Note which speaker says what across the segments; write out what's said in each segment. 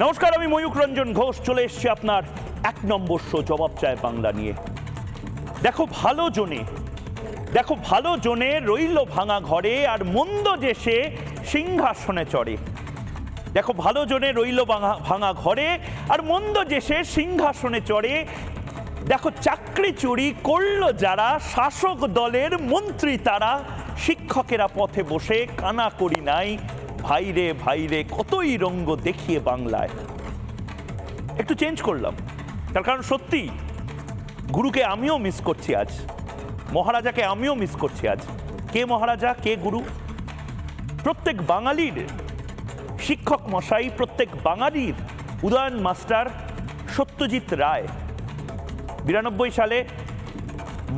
Speaker 1: নমস্কার, আমি ময়ূক রঞ্জন ঘোষ চলে এসেছি আপনার এক নম্বর শো জবাব চায় বাংলা নিয়ে। দেখো ভালো জনে রইল ভাঙা ঘরে আর মন্দ দেশে সিংহাসনে চড়ে। দেখো ভালো জনে রইল ভাঙা ঘরে আর মন্দ দেশে সিংহাসনে চড়ে। দেখো চাকরি চুরি করলো যারা, শাসক দলের মন্ত্রী তারা, শিক্ষকেরা পথে বসে কানা করি নাই। ভাইরে ভাইরে কতই রঙ্গ দেখিয়ে বাংলায়। একটু চেঞ্জ করলাম তার কারণ সত্যি গুরুকে আমিও মিস করছি আজ, মহারাজাকে আমিও মিস করছি আজ। কে মহারাজা কে গুরু? প্রত্যেক বাঙালির শিক্ষক মশাই, প্রত্যেক বাঙালির উদয়ন মাস্টার সত্যজিৎ রায় 92 সালে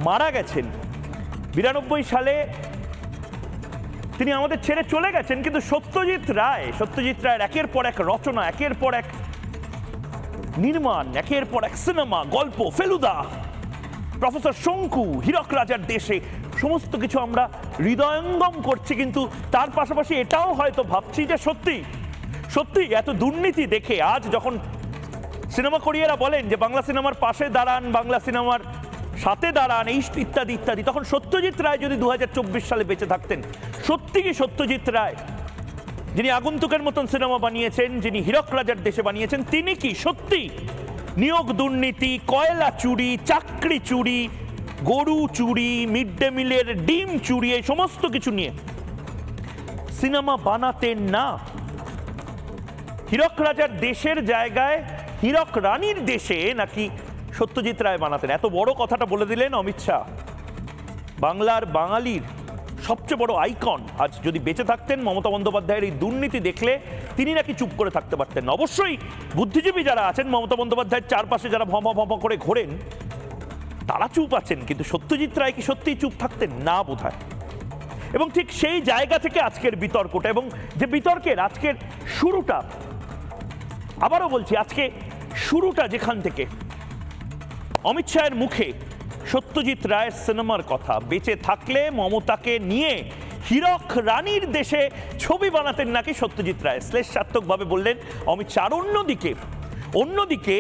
Speaker 1: মারা গেছেন। 92 সালে তিনি আমাদের ছেড়ে চলে গেছেন, কিন্তু সত্যজিৎ রায়ের একের পর এক রচনা, একের পর এক নির্মাণ, একের পর এক সিনেমা, গল্প, ফেলুদা, প্রফেসর শঙ্কু, হীরক রাজার দেশে, সমস্ত কিছু আমরা হৃদয়ঙ্গম করছি। কিন্তু তার পাশাপাশি এটাও হয়তো ভাবছি যে সত্যি সত্যি এত দুর্নীতি দেখে আজ যখন সিনেমা করিয়েরা বলেন যে বাংলা সিনেমার পাশে দাঁড়ান, বাংলা সিনেমার সাথে দাঁড়ান, এই ইত্যাদি ইত্যাদি, তখন সত্যজিৎ রায় যদি 2024 সালে বেঁচে থাকতেন, সত্যি কি সত্যজিৎ রায় যিনি আগন্তুকের মতন সিনেমা বানিয়েছেন, যিনি হীরক রাজার দেশে বানিয়েছেন, তিনি কি সত্যি নিয়োগ দুর্নীতি, কয়লা চুরি, চাকরি চুরি, গরু চুরি, মিড ডে মিলের ডিম চুরি, এই সমস্ত কিছু নিয়ে সিনেমা বানাতেন না? হীরক রাজার দেশের জায়গায় হীরক রানীর দেশে নাকি সত্যজিৎ রায় বানাতেন? এত বড় কথাটা বলে দিলেন অমিত শাহ, বাংলার বাঙালির সবচেয়ে বড় আইকন। আজ যদি বেঁচে থাকতেন, মমতা বন্দ্যোপাধ্যায়ের এই দুর্নীতি দেখলে তিনি নাকি চুপ করে থাকতে পারতেন। অবশ্যই বুদ্ধিজীবী যারা আছেন, মমতা বন্দ্যোপাধ্যায়ের চারপাশে যারা ভম ভম করে ঘোরেন, তারা চুপ আছেন, কিন্তু সত্যজিৎ রায় কি সত্যিই চুপ থাকতেন? না বোধহয়। এবং ঠিক সেই জায়গা থেকে আজকের বিতর্কটা, এবং যে বিতর্কের আজকের শুরুটা, আবারও বলছি, আজকে শুরুটা যেখান থেকে অমিত শাহের মুখে সত্যজিৎ রায়ের সিনেমার কথা, বেঁচে থাকলে মমতাকে নিয়ে হীরক রানীর দেশে ছবি বানাতেন নাকি সত্যজিৎ রায়, শ্লেষাত্মকভাবে বললেন অমিত শাহ। অন্যদিকে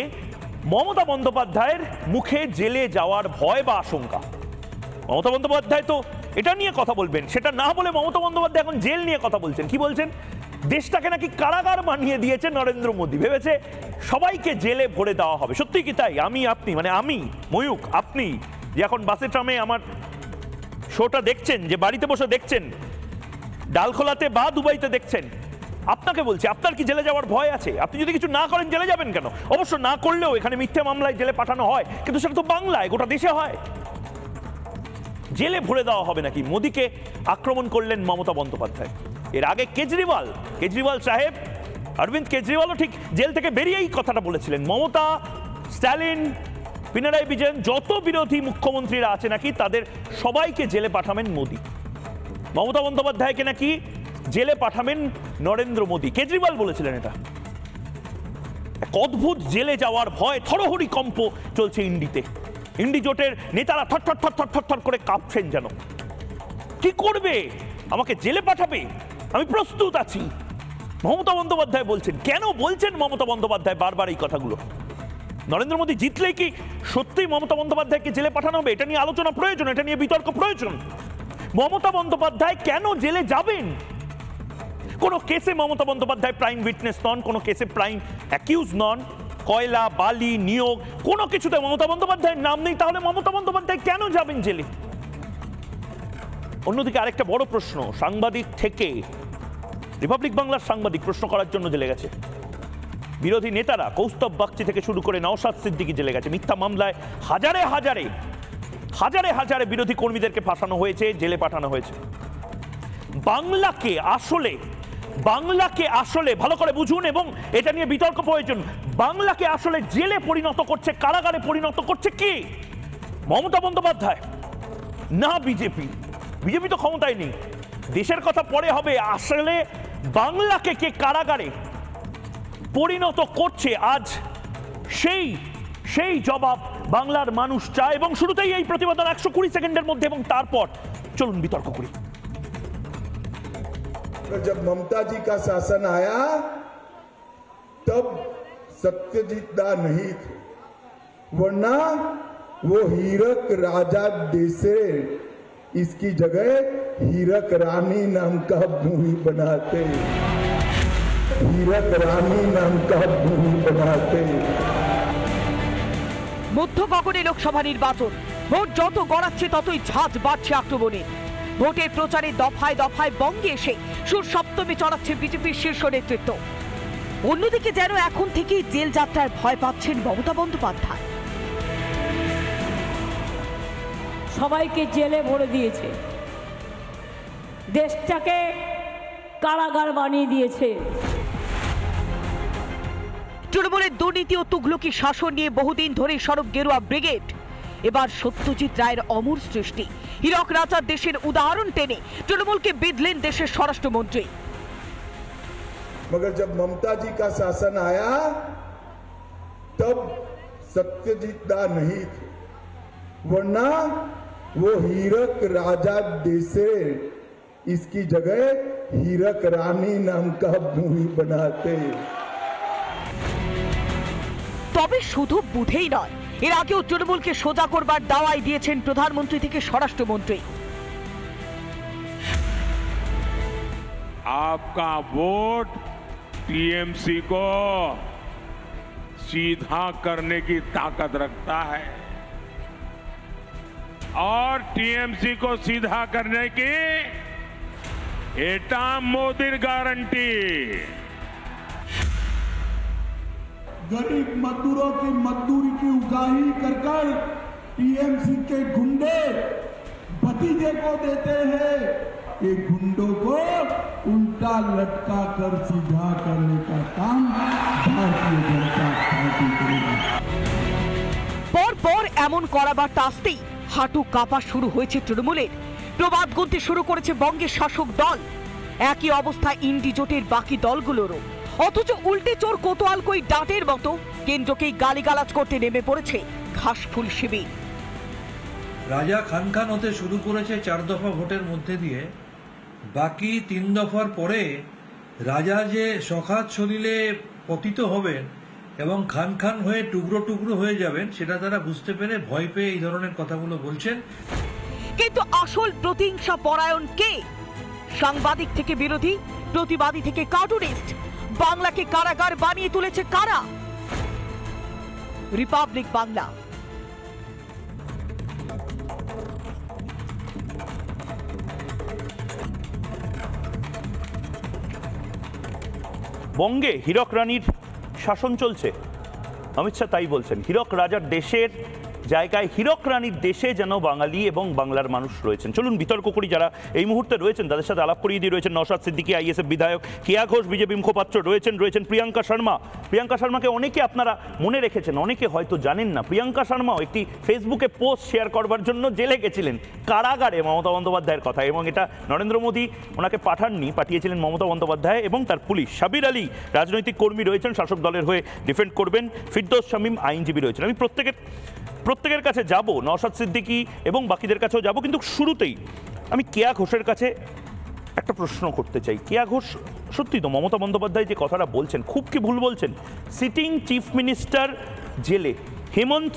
Speaker 1: মমতা বন্দ্যোপাধ্যায়ের মুখে জেলে যাওয়ার ভয় বা আশঙ্কা। মমতা বন্দ্যোপাধ্যায় তো এটা নিয়ে কথা বলবেন, সেটা না বলে মমতা বন্দ্যোপাধ্যায় এখন জেল নিয়ে কথা বলছেন। কি বলছেন? দেশটাকে নাকি কারাগার বানিয়ে দিয়েছে নরেন্দ্র মোদী, ভেবেছে সবাইকে জেলে ভরে দেওয়া হবে। সত্যি কি তাই? আমি ময়ূক, আপনি যে এখন বাসে ট্রামে আমার শোটা দেখছেন, যে বাড়িতে বসে দেখছেন, ডালখোলাতে বা দুবাইতে দেখছেন, আপনাকে বলছি, আপনার কি জেলে যাওয়ার ভয় আছে? আপনি যদি কিছু না করেন জেলে যাবেন কেন? অবশ্য না করলেও এখানে মিথ্যে মামলায় জেলে পাঠানো হয়, কিন্তু সেটা তো বাংলায়, গোটা দেশে হয়। জেলে ভরে দেওয়া হবে নাকি? মোদীকে আক্রমণ করলেন মমতা বন্দ্যোপাধ্যায়। এর আগে কেজরিওয়াল সাহেব, অরবিন্দ কেজরিওয়ালও ঠিক জেল থেকে বেরিয়েই কথাটা বলেছিলেন। মমতা, স্ট্যালিন, পিনারাই বিজয়ন, যত বিরোধী মুখ্যমন্ত্রীরা আছে নাকি তাদের সবাইকে জেলে পাঠাবেন মোদী। মমতা বন্দ্যোপাধ্যায়কে নাকি জেলে পাঠাবেন নরেন্দ্র মোদী। কেজরিওয়াল বলেছিলেন এটা। এক অদ্ভুত জেলে যাওয়ার ভয়, থরহরি কম্প চলছে ইন্ডিতে। ইন্ডি জোটের নেতারা থর করে কাঁপছেন যেন। কি করবে? আমাকে জেলে পাঠাবে? আমি প্রস্তুত আছি, মমতা বন্দ্যোপাধ্যায় বলছেন। কেন বলছেন মমতা বন্দ্যোপাধ্যায় বারবার এই কথাগুলো? নরেন্দ্র মোদী জিতলেই কি সত্যিই মমতা বন্দ্যোপাধ্যায়কে জেলে পাঠানো হবে? এটা নিয়ে আলোচনা প্রয়োজন, এটা নিয়ে বিতর্ক প্রয়োজন। মমতা বন্দ্যোপাধ্যায় কেন জেলে যাবেন? কোনো কেসে মমতা বন্দ্যোপাধ্যায় প্রাইম উইটনেস নন, কোনো কেসে প্রাইম অ্যাকিউজ নন। কয়লা, বালি, নিয়োগ, কোনো কিছুতে মমতা বন্দ্যোপাধ্যায়ের নাম নেই। তাহলে মমতা বন্দ্যোপাধ্যায় কেন যাবেন জেলে? অন্যদিকে আরেকটা বড় প্রশ্ন, সাংবাদিক থেকে রিপাবলিক বাংলার সাংবাদিক প্রশ্ন করার জন্য জেলে গেছে। বিরোধী নেতারা কৌস্তব বাগচি থেকে শুরু করে নওশাদ সিদ্দিকী জেলে গেছে। মিথ্যা মামলায় হাজারে বিরোধী কর্মীদেরকে ফাঁসানো হয়েছে, জেলে পাঠানো হয়েছে। বাংলাকে আসলে ভালো করে বুঝুন, এবং এটা নিয়ে বিতর্ক প্রয়োজন। বাংলাকে আসলে জেলে পরিণত করছে, কারাগারে পরিণত করছে কি? মমতা বন্দ্যোপাধ্যায় না বিজেপি? বিজেপি তো ক্ষমতায় নেই, দেশের কথা পরে হবে। আসলে বাংলাকে কে কারাগারে পরিণত করছে আজ, সেই জবাব বাংলার মানুষ চায়। এবং শুরুতেই এই প্রতিবেদন 120 সেকেন্ডের মধ্যে, এবং তারপর চলুন বিতর্ক করি।
Speaker 2: जब ममता जी का शासन आया तब सत्यजीत दा नहीं थे, वरना वो हीरक राजा देसे इसकी जगह हीरक रानी नाम का मूवी बनाते, हीरक रानी नाम का मूवी बनाते।
Speaker 3: মধ্য গগনে লোকসভা নির্বাচন, ভোট যত গড়াচ্ছে ততই ঝাঁজ বাড়ছে আক্রমণে। ভোটের প্রচারে দফায় দফায় বঙ্গে এসে সুর সপ্তমে চড়াচ্ছে বিজেপির শীর্ষ নেতৃত্ব। অন্যদিকে যেন এখন থেকেই জেল যাত্রার ভয় পাচ্ছেন মমতা বন্দ্যোপাধ্যায়।
Speaker 4: সবাইকে জেলে ভরে দিয়েছে, দেশটাকে কারাগার বানিয়ে দিয়েছে।
Speaker 3: তৃণমূলের দুর্নীতি ও তুগলকি শাসন নিয়ে বহুদিন ধরে সরব গেরুয়া ব্রিগেড। এবার সত্যজিৎ রায়ের অমর সৃষ্টি, হীরক রাজার দেশের উদাহরণ টেনে তৃণমূলকে বিঁধলেন দেশের স্বরাষ্ট্রমন্ত্রী।
Speaker 2: मगर जब ममता जी का शासन आया तब सत्यजीत दा नहीं थे, वरना वो हीरक राजा देसे इसकी जगह हीरक रानी नाम का मूवी बनाते।
Speaker 3: তবে শুধু বুধেই নয়, এর আগেও তৃণমূলকে সোজা করবার দাওয়াই দিয়েছেন প্রধানমন্ত্রী থেকে স্বরাষ্ট্রমন্ত্রী।
Speaker 5: आपका वोट टीएमसी को सीधा करने की ताकत रखता है और टीएमसी को सीधा करने की एटा मोदी गारंटी।
Speaker 2: गरीब मजदूरों की मजदूरी की उगाही कर कर टीएमसी के गुंडे भतीजे को देते हैं, ये गुंडों को उल्टा लटका कर सीधा करने का काम भारतीय जनता पार्टी करेगी।
Speaker 3: পর এমন কড়াবার্তা আসতেই হাঁটু কাঁপা শুরু হয়েছে তৃণমূলের। প্রবাদ গুনতে শুরু করেছে বঙ্গের শাসক দল। একই অবস্থা ইন্ডি জোটের বাকি দলগুলোরও। অথচ উল্টে চোর কোতোয়াল কই ডাঁটের মতো কেন্দ্রকেই গালিগালাজ করতে নেমে পড়েছে ঘাসফুল শিবির।
Speaker 6: রাজা খান খান হতে শুরু করেছে 4 দফা ভোটের মধ্যে দিয়ে, বাকি 3 দফার পরে রাজা যে সখাত শরীরে পতিত হবেন এবং খান খান হয়ে টুকরো টুকরো হয়ে যাবেন সেটা তারা বুঝতে পেরে ভয় পেয়ে এই ধরনের কথাগুলো বলছেন।
Speaker 3: কিন্তু আসল প্রতিহিংসা পরায়ণ কে? সাংবাদিক থেকে বিরোধী, প্রতিবাদী থেকে কার্টুনিস্ট, বাংলাকে কারাগার বানিয়ে তুলেছে কারা? রিপাবলিক বাংলা।
Speaker 1: বঙ্গে হীরক রানীর শাসন চলছে, অমিত শাহ তাই বলছেন। হীরক রাজার দেশের জায়গায় হীরক রানীর দেশে যেন বাঙালি এবং বাংলার মানুষ রয়েছেন। চলুন বিতর্ক করি যারা এই মুহূর্তে রয়েছেন তাদের সাথে আলাপ করিয়ে দিয়ে রয়েছেন নওশাদ সিদ্দিকী আইএসএফ বিধায়ক, কেয়া ঘোষ বিজেপি মুখপাত্র রয়েছেন প্রিয়াঙ্কা শর্মা। প্রিয়াঙ্কা শর্মাকে অনেকে আপনারা মনে রেখেছেন, অনেকে হয়তো জানেন না। প্রিয়াঙ্কা শর্মাও একটি ফেসবুকে পোস্ট শেয়ার করবার জন্য জেলে গেছিলেন, কারাগারে মমতা বন্দ্যোপাধ্যায়ের কথা, এবং এটা নরেন্দ্র মোদী ওনাকে পাঠাননি, পাঠিয়েছিলেন মমতা বন্দ্যোপাধ্যায় এবং তার পুলিশ। সাবির আলী রাজনৈতিক কর্মী রয়েছেন, শাসক দলের হয়ে ডিফেন্ড করবেন। ফিরদৌস শামীম আইনজীবী রয়েছেন। আমি প্রত্যেকের কাছে যাব, নওশাদ সিদ্দিকী এবং বাকিদের কাছেও যাব, কিন্তু শুরুতেই আমি কেয়া ঘোষের কাছে একটা প্রশ্ন করতে চাই। কেয়া ঘোষ, সত্যি তো মমতা বন্দ্যোপাধ্যায় যে কথাটা বলছেন খুব কি ভুল বলছেন? সিটিং চিফ মিনিস্টার জেলে, হেমন্ত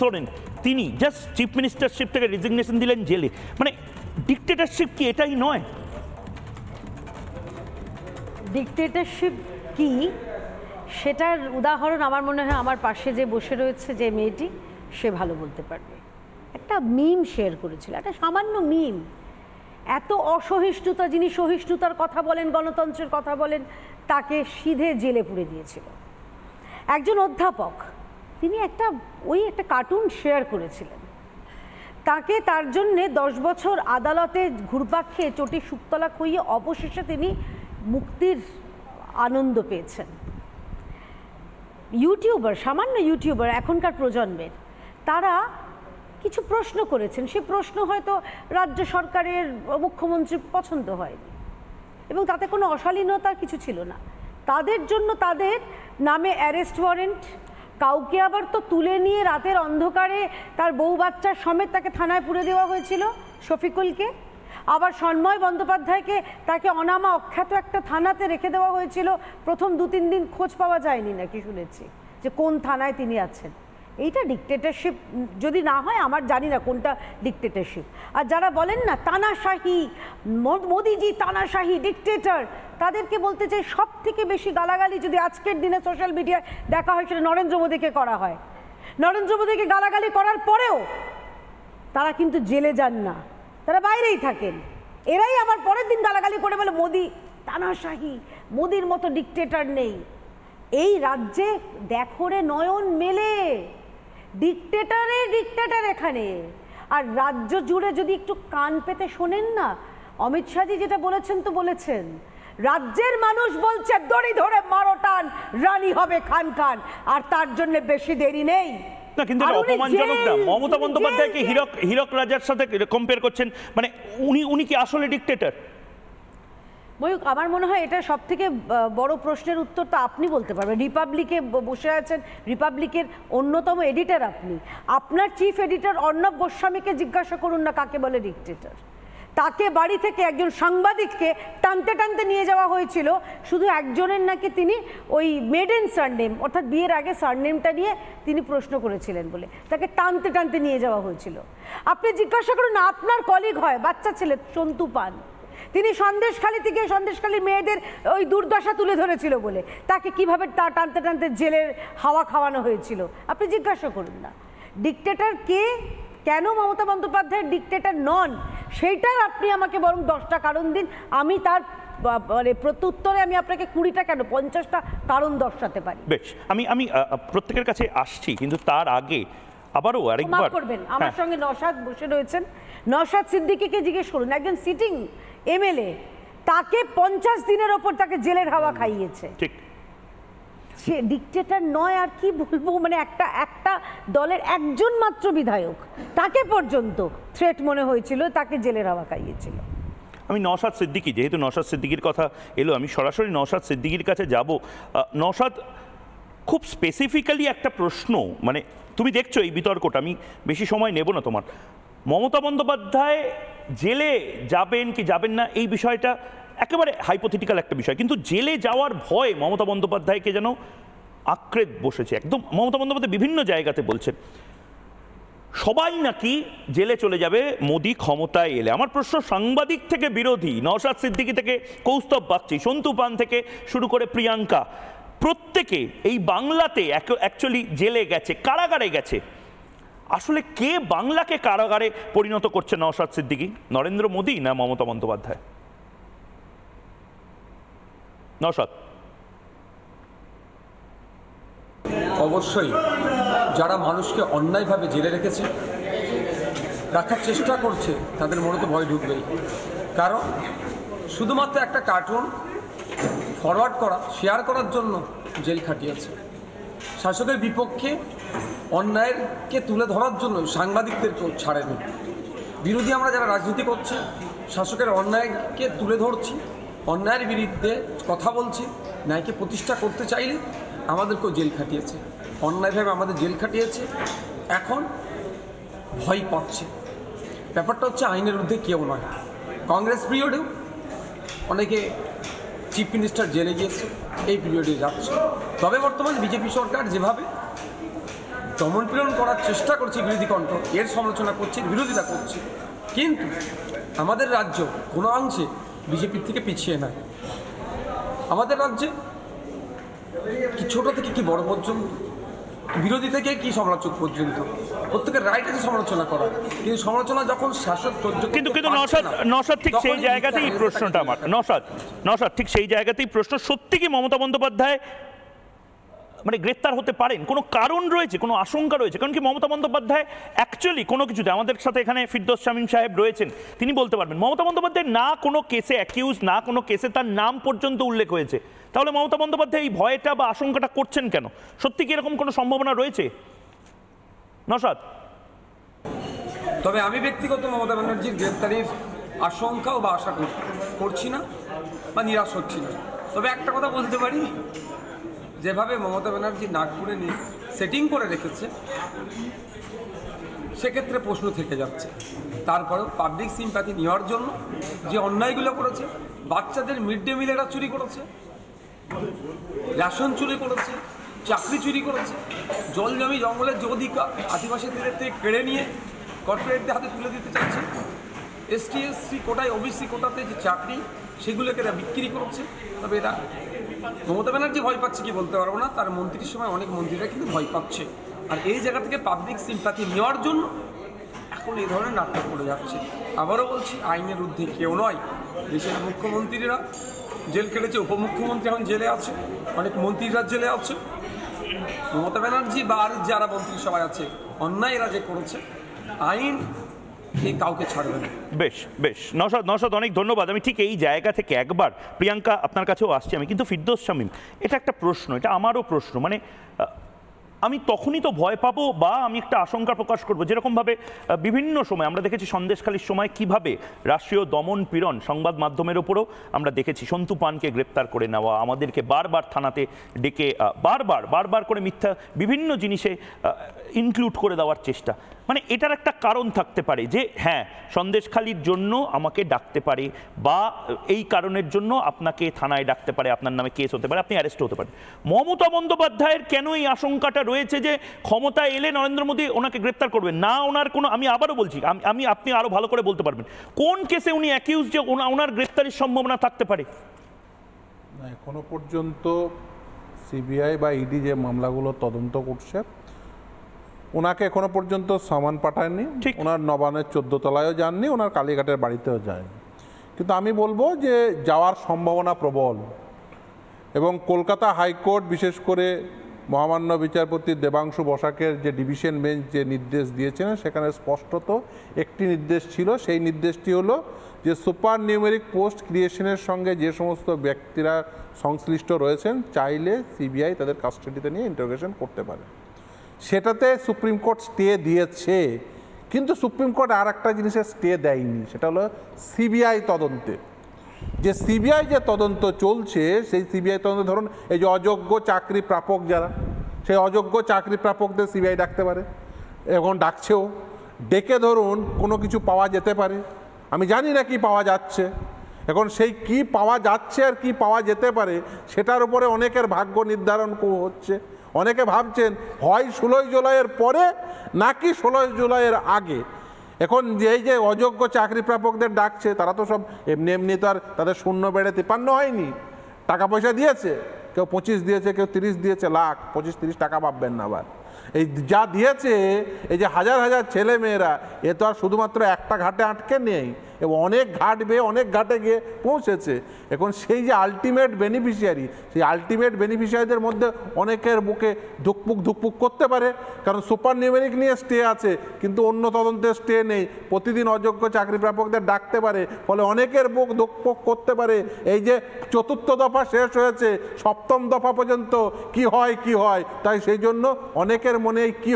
Speaker 1: সোরেন তিনি জাস্ট চিফ মিনিস্টারশিপ থেকে রেজিগনেশন দিলেন জেলে, মানে ডিক্টেটরশিপ কি এটাই নয়?
Speaker 7: ডিক্টেটরশিপ কি সেটার উদাহরণ আমার মনে হয় আমার পাশে যে বসে রয়েছে যে মেয়েটি, সে ভালো বলতে পারবে। একটা মিম শেয়ার করেছিল, একটা সামান্য মিম, এত অসহিষ্ণুতা, যিনি সহিষ্ণুতার কথা বলেন, গণতন্ত্রের কথা বলেন, তাকে সিধে জেলে পুরে দিয়েছিল। একজন অধ্যাপক, তিনি একটা কার্টুন শেয়ার করেছিলেন, তাকে তার জন্যে 10 বছর আদালতে ঘুরপাক খেয়ে চটি শুকতলা খুইয়ে অবশেষে তিনি মুক্তির আনন্দ পেয়েছেন। ইউটিউবার, সামান্য ইউটিউবার এখনকার প্রজন্মের, তারা কিছু প্রশ্ন করেছেন, সে প্রশ্ন হয়তো রাজ্য সরকারের মুখ্যমন্ত্রী পছন্দ হয়নি এবং তাতে কোনো অশালীনতার কিছু ছিল না। তাদের জন্য তাদের নামে অ্যারেস্ট ওয়ারেন্ট, কাউকে আবার তো তুলে নিয়ে রাতের অন্ধকারে তার বউ বাচ্চার সমেত তাকে থানায় পুরে দেওয়া হয়েছিল, শফিকুলকে। আবার সন্ময় বন্দ্যোপাধ্যায়কে তাকে অনামা অখ্যাত একটা থানাতে রেখে দেওয়া হয়েছিল, প্রথম 2-3 দিন খোঁজ পাওয়া যায়নি নাকি শুনেছি, যে কোন থানায় তিনি আছেন। এইটা ডিকটেটরশিপ যদি না হয়, আমার জানি না কোনটা ডিকটেটরশিপ। আর যারা বলেন না তানাশাহি, মোদিজি তানাশাহি, ডিকটেটর, তাদেরকে বলতে চাই সব থেকে বেশি গালাগালি যদি আজকের দিনে সোশ্যাল মিডিয়ায় দেখা হয় সেটা নরেন্দ্র মোদীকে করা হয়। নরেন্দ্র মোদীকে গালাগালি করার পরেও তারা কিন্তু জেলে যান না, তারা বাইরেই থাকেন। এরাই আবার পরের দিন গালাগালি করে বলে মোদি তানাশাহি, মোদির মতো ডিকটেটর নেই। এই রাজ্যে দেখো রে নয়ন মেলে, ডিকটেটর এখানে। আর রাজ্য জুড়ে যদি একটু কান পেতে শোনেন না, অমিত শাহজি যেটা বলেছেন তো বলেছেন, রাজ্যের মানুষ বলছে দড়ি ধরে মারো টান, রানী হবে খান খান, আর তার জন্য বেশি দেরি নেই।
Speaker 1: না, কিন্তু অপমানজনক না, মমতা বন্দ্যোপাধ্যায়কে হীরক রাজার সাথে কম্পেয়ার করছেন, মানে উনি কি আসলে ডিকটেটর?
Speaker 7: ময়ূক, আমার মনে হয় এটা সব থেকে বড় প্রশ্নের উত্তর তো আপনি বলতে পারবেন। রিপাবলিকে বসে আছেন, রিপাবলিকের অন্যতম এডিটর আপনি, আপনার চিফ এডিটর অর্ণব গোস্বামীকে জিজ্ঞাসা করুন না কাকে বলে ডিকটেটর। তাকে বাড়ি থেকে একজন সাংবাদিককে টানতে টানতে নিয়ে যাওয়া হয়েছিল, শুধু একজনের নাকি তিনি ওই মেডেন সারনেম অর্থাৎ বিয়ের আগে সারনেমটা নিয়ে তিনি প্রশ্ন করেছিলেন বলে তাকে টানতে টানতে নিয়ে যাওয়া হয়েছিল। আপনি জিজ্ঞাসা করুন, আপনার কলিগ হয় বাচ্চা ছেলে সন্তু পান, তিনি সন্দেশখালী থেকে সন্দেশখালীর মেয়েদের ওই দুর্দশা তুলে ধরেছিল বলে তাকে কিভাবে টানতে টানতে জেলের হাওয়া খাওয়ানো হয়েছিল, আপনি জিজ্ঞাসা করুন না। ডিকটেটর কে, কেন মমতা বন্দ্যোপাধ্যায় ডিকটেটর নন, সেইটার আপনি আমাকে বরং 10টা কারণ দিন, আমি তার মানে প্রত্যুত্তরে আমি আপনাকে 20টা কেন 50টা কারণ দর্শাতে পারি।
Speaker 1: বেশ, আমি প্রত্যেকের কাছে আসছি, কিন্তু তার আগে আবারও আরেকবার
Speaker 7: করবেন, আমার সঙ্গে নওশাদ বসে রয়েছেন, নওশাদ সিদ্দিকীকে জিজ্ঞেস করুন, একজন সিটিং এমএলএ, তাকে 50 দিনের ওপর তাকে জেলের হাওয়া খাইয়েছে, ঠিক সে ডিকটেটর নয় আর কি বলবো, মানে একটা দলের একজন মাত্র বিধায়ক, তাকে পর্যন্ত থ্রেট মনে হয়েছিল, তাকে জেলের হাওয়া খাইয়েছিল।
Speaker 1: আমি নওশাদ সিদ্দিকী, যেহেতু নওশাদ সিদ্দিকীর কথা এলো, আমি সরাসরি নওশাদ সিদ্দিকীর কাছে যাব। নওশাদ, খুব স্পেসিফিক্যালি একটা প্রশ্ন, মানে তুমি দেখছো এই বিতর্কটা, আমি বেশি সময় নেব না তোমার। মমতা বন্দ্যোপাধ্যায় জেলে যাবেন কি যাবেন না এই বিষয়টা একেবারে হাইপোথেটিক্যাল একটা বিষয়, কিন্তু জেলে যাওয়ার ভয় মমতা বন্দ্যোপাধ্যায়কে যেন আঁকড়ে বসেছে একদম। মমতা বন্দ্যোপাধ্যায় বিভিন্ন জায়গাতে বলছেন সবাই নাকি জেলে চলে যাবে মোদি ক্ষমতায় এলে। আমার প্রশ্ন, সাংবাদিক থেকে বিরোধী, নওশাদ সিদ্দিকী থেকে কৌস্তব বাগচি, সন্তু পান থেকে শুরু করে প্রিয়াঙ্কা, প্রত্যেকে এই বাংলাতে অ্যাকচুয়ালি জেলে গেছে, কারাগারে গেছে। আসলে কে বাংলাকে কারাগারে পরিণত করছে? নওশাদ সিদ্দিকী, নরেন্দ্র মোদী না মমতা বন্দ্যোপাধ্যায়? নওশাদ।
Speaker 8: অবশ্যই যারা মানুষকে অন্যায়ভাবে জেলে রেখেছে, রাখার চেষ্টা করছে, তাদের মনে তো ভয় ঢুকবেই। কারণ শুধুমাত্র একটা কার্টুন ফরওয়ার্ড করা, শেয়ার করার জন্য জেল খাটিয়েছে। শাসকের বিপক্ষে অন্যায়কে তুলে ধরার জন্য সাংবাদিকদেরকেও ছাড়েনি। বিরোধী আমরা যারা রাজনীতি করছি, শাসকের অন্যায়কে তুলে ধরছি, অন্যায়ের বিরুদ্ধে কথা বলছি, ন্যায়কে প্রতিষ্ঠা করতে চাইলে আমাদেরকেও জেল খাটিয়েছে, অন্যায়ভাবে আমাদের জেল খাটিয়েছে। এখন ভয় পাচ্ছে। ব্যাপারটা হচ্ছে আইনের ঊর্ধ্বে কেউ নয়। কংগ্রেস পিরিয়ডেও অনেকে চিফ মিনিস্টার জেলে গিয়েছে, এই পিরিয়ডে যাচ্ছে। তবে বর্তমান বিজেপি সরকার যেভাবে দমনপীড়ন করার চেষ্টা করছে, বিরোধী কণ্ঠ এর সমালোচনা করছে, বিরোধিতা করছে, কিন্তু আমাদের রাজ্য কোনো অংশে বিজেপির থেকে পিছিয়ে নয়। আমাদের রাজ্যে কি ছোট থেকে কি বড় পর্যন্ত, বিরোধী থেকে কি সমালোচক পর্যন্ত, প্রত্যেকের রাইট আছে সমালোচনা করা, কিন্তু সমালোচনা যখন শাসক
Speaker 1: কিন্তু নওশাদ ঠিক সেই জায়গাতেই প্রশ্নটা আমার, নওশাদ ঠিক সেই জায়গাতেই প্রশ্ন, সত্যি কি মমতা বন্দ্যোপাধ্যায় মানে গ্রেপ্তার হতে পারেন? কোনো কারণ রয়েছে, কোনো আশঙ্কা রয়েছে? কারণ কি মমতা বন্দ্যোপাধ্যায় অ্যাকচুয়ালি কোনো কিছুতে, আমাদের সাথে এখানে ফিরদৌস শামীম সাহেব রয়েছেন, তিনি বলতে পারবেন মমতা বন্দ্যোপাধ্যায় না কোনো কেসে অ্যাকিউজ, না কোনো কেসে তার নাম পর্যন্ত উল্লেখ হয়েছে। তাহলে মমতা বন্দ্যোপাধ্যায় এই ভয়টা বা আশঙ্কাটা করছেন কেন? সত্যি কি এরকম কোনো সম্ভাবনা রয়েছে নওশাদ?
Speaker 8: তবে আমি ব্যক্তিগত মমতা ব্যানার্জির গ্রেপ্তারির আশঙ্কাও বা আশা করছি না বা নিরাশ হচ্ছি না। তবে একটা কথা বলতে পারি, যেভাবে মমতা ব্যানার্জি নাগপুরে নিয়ে সেটিং করে রেখেছে, সেক্ষেত্রে প্রশ্ন থেকে যাচ্ছে। তারপরেও পাবলিক সিম্প্যাথি নেওয়ার জন্য যে অন্যায়গুলো করেছে, বাচ্চাদের মিড ডে মিল এরা চুরি করেছে, রেশন চুরি করেছে, চাকরি চুরি করেছে, জল জমি জঙ্গলের যে অধিকার আদিবাসীদের থেকে কেড়ে নিয়ে কর্পোরেটদের হাতে তুলে দিতে চাচ্ছে, এসটি এসসি কোটায় ওবিসি কোটাতে যে চাকরি সেগুলোকে এরা বিক্রি করছে। তবে এরা মমতা ব্যানার্জি ভয় পাচ্ছে কি বলতে পারবো না, তার মন্ত্রীর সময় অনেক মন্ত্রীরা কিন্তু ভয় পাচ্ছে। আর এই জায়গা থেকে পাবলিক সিম্প্যাথি নেওয়ার জন্য এখন এই ধরনের নাটক করে যাচ্ছে। আবারও বলছি, আইনের ঊর্ধ্বে কেউ নয়। দেশের মুখ্যমন্ত্রীরা জেল কেটেছে, উপমুখ্যমন্ত্রী এখন জেলে আছে, অনেক মন্ত্রীরা জেলে আছে। মমতা ব্যানার্জি বা আর যারা মন্ত্রী সবাই আছে, অন্যায় এরা যে করেছে, আইন কাউকে ছাড়বে না।
Speaker 1: বেশ বেশ, নওশাদ অনেক ধন্যবাদ। আমি ঠিক এই জায়গা থেকে একবার প্রিয়াঙ্কা আপনার কাছেও আসছি আমি, কিন্তু ফিরদৌস শামীম, এটা একটা প্রশ্ন, এটা আমারও প্রশ্ন। মানে আমি তখনই তো ভয় পাবো বা আমি একটা আশঙ্কা প্রকাশ করবো, যেরকমভাবে বিভিন্ন সময় আমরা দেখেছি সন্দেশখালির সময় কিভাবে রাষ্ট্রীয় দমন পীড়ন সংবাদ মাধ্যমের ওপরও আমরা দেখেছি। সন্তু পানকে গ্রেপ্তার করে নেওয়া, আমাদেরকে বারবার থানাতে ডেকে বারবার করে মিথ্যা বিভিন্ন জিনিসে ইনক্লুড করে দেওয়ার চেষ্টা। মানে এটার একটা কারণ থাকতে পারে যে হ্যাঁ, সন্দেশখালির জন্য আমাকে ডাকতে পারে বা এই কারণের জন্য আপনাকে থানায় ডাকতে পারে, আপনার নামে কেস হতে পারে, আপনি অ্যারেস্ট হতে পারেন। মমতা বন্দ্যোপাধ্যায়ের কেন এই আশঙ্কাটা রয়েছে যে ক্ষমতায় এলে নরেন্দ্র মোদী ওনাকে গ্রেপ্তার করবেন না? ওনার কোনো, আমি আবারও বলছি, আপনি আরো ভালো করে বলতে পারবেন কোন কেসে উনি অ্যাকিউজ যে ওনার গ্রেপ্তারের সম্ভাবনা থাকতে পারে?
Speaker 9: এখনো পর্যন্ত সিবিআই বা ইডি যে মামলাগুলো তদন্ত করছে, ওনাকে এখনো পর্যন্ত সামান পাঠায়নি। ওনার নবান্নের 14 তলায়ও যাননি, ওনার কালীঘাটের বাড়িতেও যায়নি। কিন্তু আমি বলবো যে যাওয়ার সম্ভাবনা প্রবল। এবং কলকাতা হাইকোর্ট বিশেষ করে মহামান্য বিচারপতি দেবাংশু বসাকের যে ডিভিশন বেঞ্চ যে নির্দেশ দিয়েছেন, সেখানে স্পষ্টত একটি নির্দেশ ছিল। সেই নির্দেশটি হলো যে সুপার নিউমেরিক পোস্ট ক্রিয়েশনের সঙ্গে যে সমস্ত ব্যক্তিরা সংশ্লিষ্ট রয়েছেন, চাইলে সিবিআই তাদের কাস্টাডিতে নিয়ে ইন্টারোগেশন করতে পারে। সেটাতে সুপ্রিম কোর্ট স্টে দিয়েছে, কিন্তু সুপ্রিম কোর্ট আর একটা জিনিসের স্টে দেয়নি, সেটা হলো সিবিআই তদন্তে। যে সিবিআই যে তদন্ত চলছে, সেই সিবিআই তদন্ত ধরুন এই যে অযোগ্য চাকরি প্রাপক যারা, সেই অযোগ্য চাকরি প্রাপকদের সিবিআই ডাকতে পারে, এবং ডাকছেও। ডেকে ধরুন কোনো কিছু পাওয়া যেতে পারে, আমি জানি না কি পাওয়া যাচ্ছে। এখন সেই কি পাওয়া যাচ্ছে আর কি পাওয়া যেতে পারে, সেটার উপরে অনেকের ভাগ্য নির্ধারণ হচ্ছে। অনেকে ভাবছেন হয় 16 জুলাইয়ের পরে নাকি 16 জুলাইয়ের আগে। এখন এই যে অযোগ্য চাকরি প্রাপকদের ডাকছে, তারা তো সব এমনি এমনি তো আর তাদের শূন্য বেড়ে 53 হয়নি, টাকা পয়সা দিয়েছে। কেউ 25 দিয়েছে, কেউ 30 দিয়েছে, লাখ 25-30 টাকা পাবেন না। আবার এই যা দিয়েছে, এই যে হাজার হাজার ছেলে মেয়েরা, এ তো আর শুধুমাত্র একটা ঘাটে আটকে নেই, এবং অনেক ঘাট বেয়ে অনেক ঘাটে গিয়ে পৌঁছেছে। এখন সেই যে আলটিমেট বেনিফিশিয়ারি, সেই আলটিমেট বেনিফিশিয়ারিদের মধ্যে অনেকের বুকে ধুকপুক করতে পারে, কারণ সুপার নিউমেরিক নিয়ে স্টে আছে, কিন্তু অন্য তদন্তের স্টে নেই। প্রতিদিন অযোগ্য চাকরি প্রাপকদের ডাকতে পারে, ফলে অনেকের বুক ধুকপুক করতে পারে। এই যে 4th দফা শেষ হয়েছে, 7ম দফা পর্যন্ত কি হয়, তাই সেই জন্য অনেকের মনে কি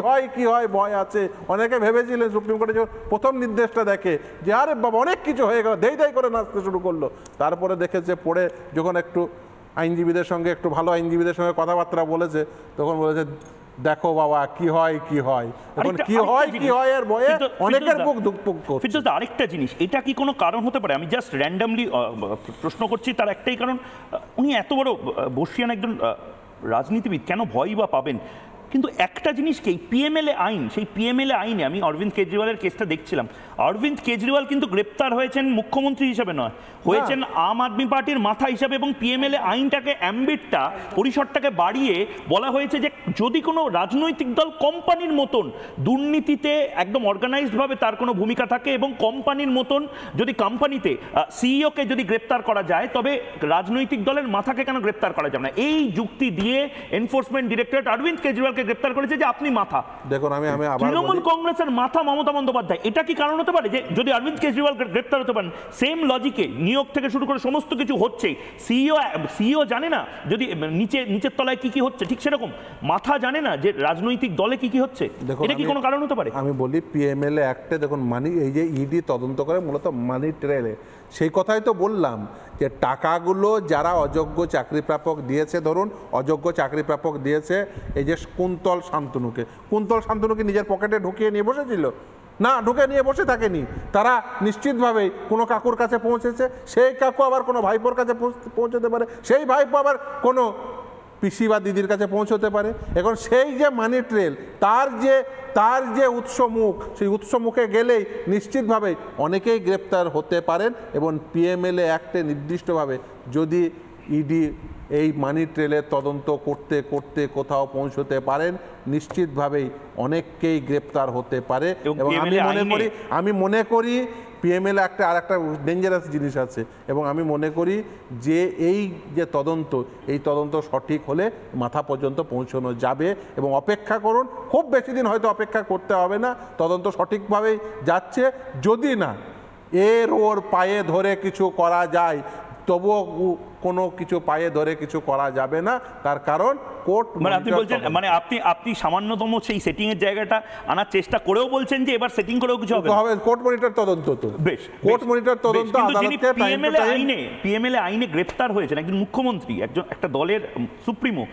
Speaker 9: হয় ভয় আছে। অনেকে ভেবেছিলেন সুপ্রিম কোর্টে যখন প্রথম নির্দেশটা দেখে যে আরে বাবা অনেক কিছু হয়ে গেল, দেই করে নাচতে শুরু করলো। তারপরে দেখেছে, পড়ে যখন একটু আইনজীবীদের সঙ্গে, একটু ভালো আইনজীবীদের সঙ্গে কথাবার্তা বলেছে, তখন বলেছে দেখো বাবা কি হয়। এখন কি হয় এর ভয়ে অনেকের বুক ধুকপুক করছে।
Speaker 1: ফিরদৌস, আরেকটা জিনিস, এটা কি কোনো কারণ হতে পারে? আমি জাস্ট র্যান্ডামলি প্রশ্ন করছি। তার একটাই কারণ, উনি এত বড় বর্ষিয়ান একজন রাজনীতিবিদ, কেন ভয় বা পাবেন? কিন্তু একটা জিনিসকে পিএমএলএ আইন, সেই পিএমএলএ আইনে আমি অরবিন্দ কেজরিওয়ালের কেসটা দেখছিলাম। অরবিন্দ কেজরিওয়াল কিন্তু গ্রেপ্তার হয়েছেন মুখ্যমন্ত্রী হিসেবে নয়, হয়েছেন আম আদমি পার্টির মাথা হিসাবে। এবং পিএমএলএ আইনটাকে, অ্যাম্বিটটা, পরিসরটাকে বাড়িয়ে বলা হয়েছে যে যদি কোনো রাজনৈতিক দল কোম্পানির মতন দুর্নীতিতে একদম অর্গানাইজডভাবে তার কোনো ভূমিকা থাকে, এবং কোম্পানির মতন যদি কোম্পানিতে সিইওকে যদি গ্রেপ্তার করা যায়, তবে রাজনৈতিক দলের মাথাকে কেন গ্রেপ্তার করা যাবে না? এই যুক্তি দিয়ে এনফোর্সমেন্ট ডিরেক্টরেট অরবিন্দ কেজরিওয়াল গ্রেপ্তার করেছে যে আপনি মাথা।
Speaker 9: দেখুন, আমি
Speaker 1: তৃণমূল কংগ্রেসের মাথা মমতা বন্দ্যোপাধ্যায়, এটা কি কারণ হতে হতে পারে যে যদি অরবিন্দ কেজরিওয়াল গ্রেপ্তার হতে পারেন, সেম লজিকে নিয়োগ থেকে শুরু করে সমস্ত কিছু হচ্ছে, সিইও জানে না যদি নিচের তলায় কি কি হচ্ছে, ঠিক সেরকম মাথা জানে না যে রাজনৈতিক দলে কি কি হচ্ছে। এটা কি কোনো কারণ হতে পারে?
Speaker 9: আমি বলি পিএমএলএ অ্যাক্টে দেখুন মানি, এই যে ইডি তদন্ত করে মূলত মানি ট্রেলে, সেই কথাই তো বললাম যে টাকাগুলো যারা অযোগ্য চাকরি প্রাপক দিয়েছে, ধরুন অযোগ্য চাকরি প্রাপক দিয়েছে এই যে কুন্তল শান্তনুকে নিজের পকেটে ঢুকিয়ে নিয়ে বসেছিল না, ঢুকে নিয়ে বসে থাকেনি, তারা নিশ্চিতভাবেই কোনো কাকুর কাছে পৌঁছেছে, সেই কাকু আবার কোনো ভাইপোর কাছে পৌঁছতে পারে, সেই ভাইপো আবার কোনো পিসি বা দিদির কাছে পৌঁছতে পারে। এখন সেই যে মানি ট্রেল, তার যে উৎসমুখ, সেই উৎসমুখে গেলেই নিশ্চিতভাবে অনেকেই গ্রেপ্তার হতে পারেন। এবং পিএমএলএ অ্যাক্টে নির্দিষ্টভাবে যদি ইডি এই মানি ট্রেলের তদন্ত করতে করতে কোথাও পৌঁছতে পারেন, নিশ্চিতভাবেই অনেককেই গ্রেপ্তার হতে পারে। এবং আমি মনে করি পিএমএলএ একটা আর একটা ডেঞ্জারাস জিনিস আছে, এবং আমি মনে করি যে এই যে তদন্ত, এই তদন্ত সঠিক হলে মাথা পর্যন্ত পৌঁছানো যাবে। এবং অপেক্ষা করুন, খুব বেশি দিন হয়তো অপেক্ষা করতে হবে না, তদন্ত সঠিকভাবেই যাচ্ছে। যদি না ওর পায়ে ধরে কিছু করা যায়, তবুও কোনো কিছু পায়ে ধরে কিছু করা যাবে না, তার কারণ কোর্ট।
Speaker 1: মানে আপনি বলছেন, মানে আপনি সামান্যতম সেই সেটিং এর জায়গাটা আনার চেষ্টা করেও বলছেন যে এবার সেটিং করেও কিছু হবে,
Speaker 9: কোর্ট মনিটর তদন্ত। তো বেশ, কোর্ট মনিটর তদন্ত আদালতে
Speaker 1: পিএমএলএ আইনে গ্রেফতার হয়েছেন একজন মুখ্যমন্ত্রী, একটা দলের সুপ্রিমো,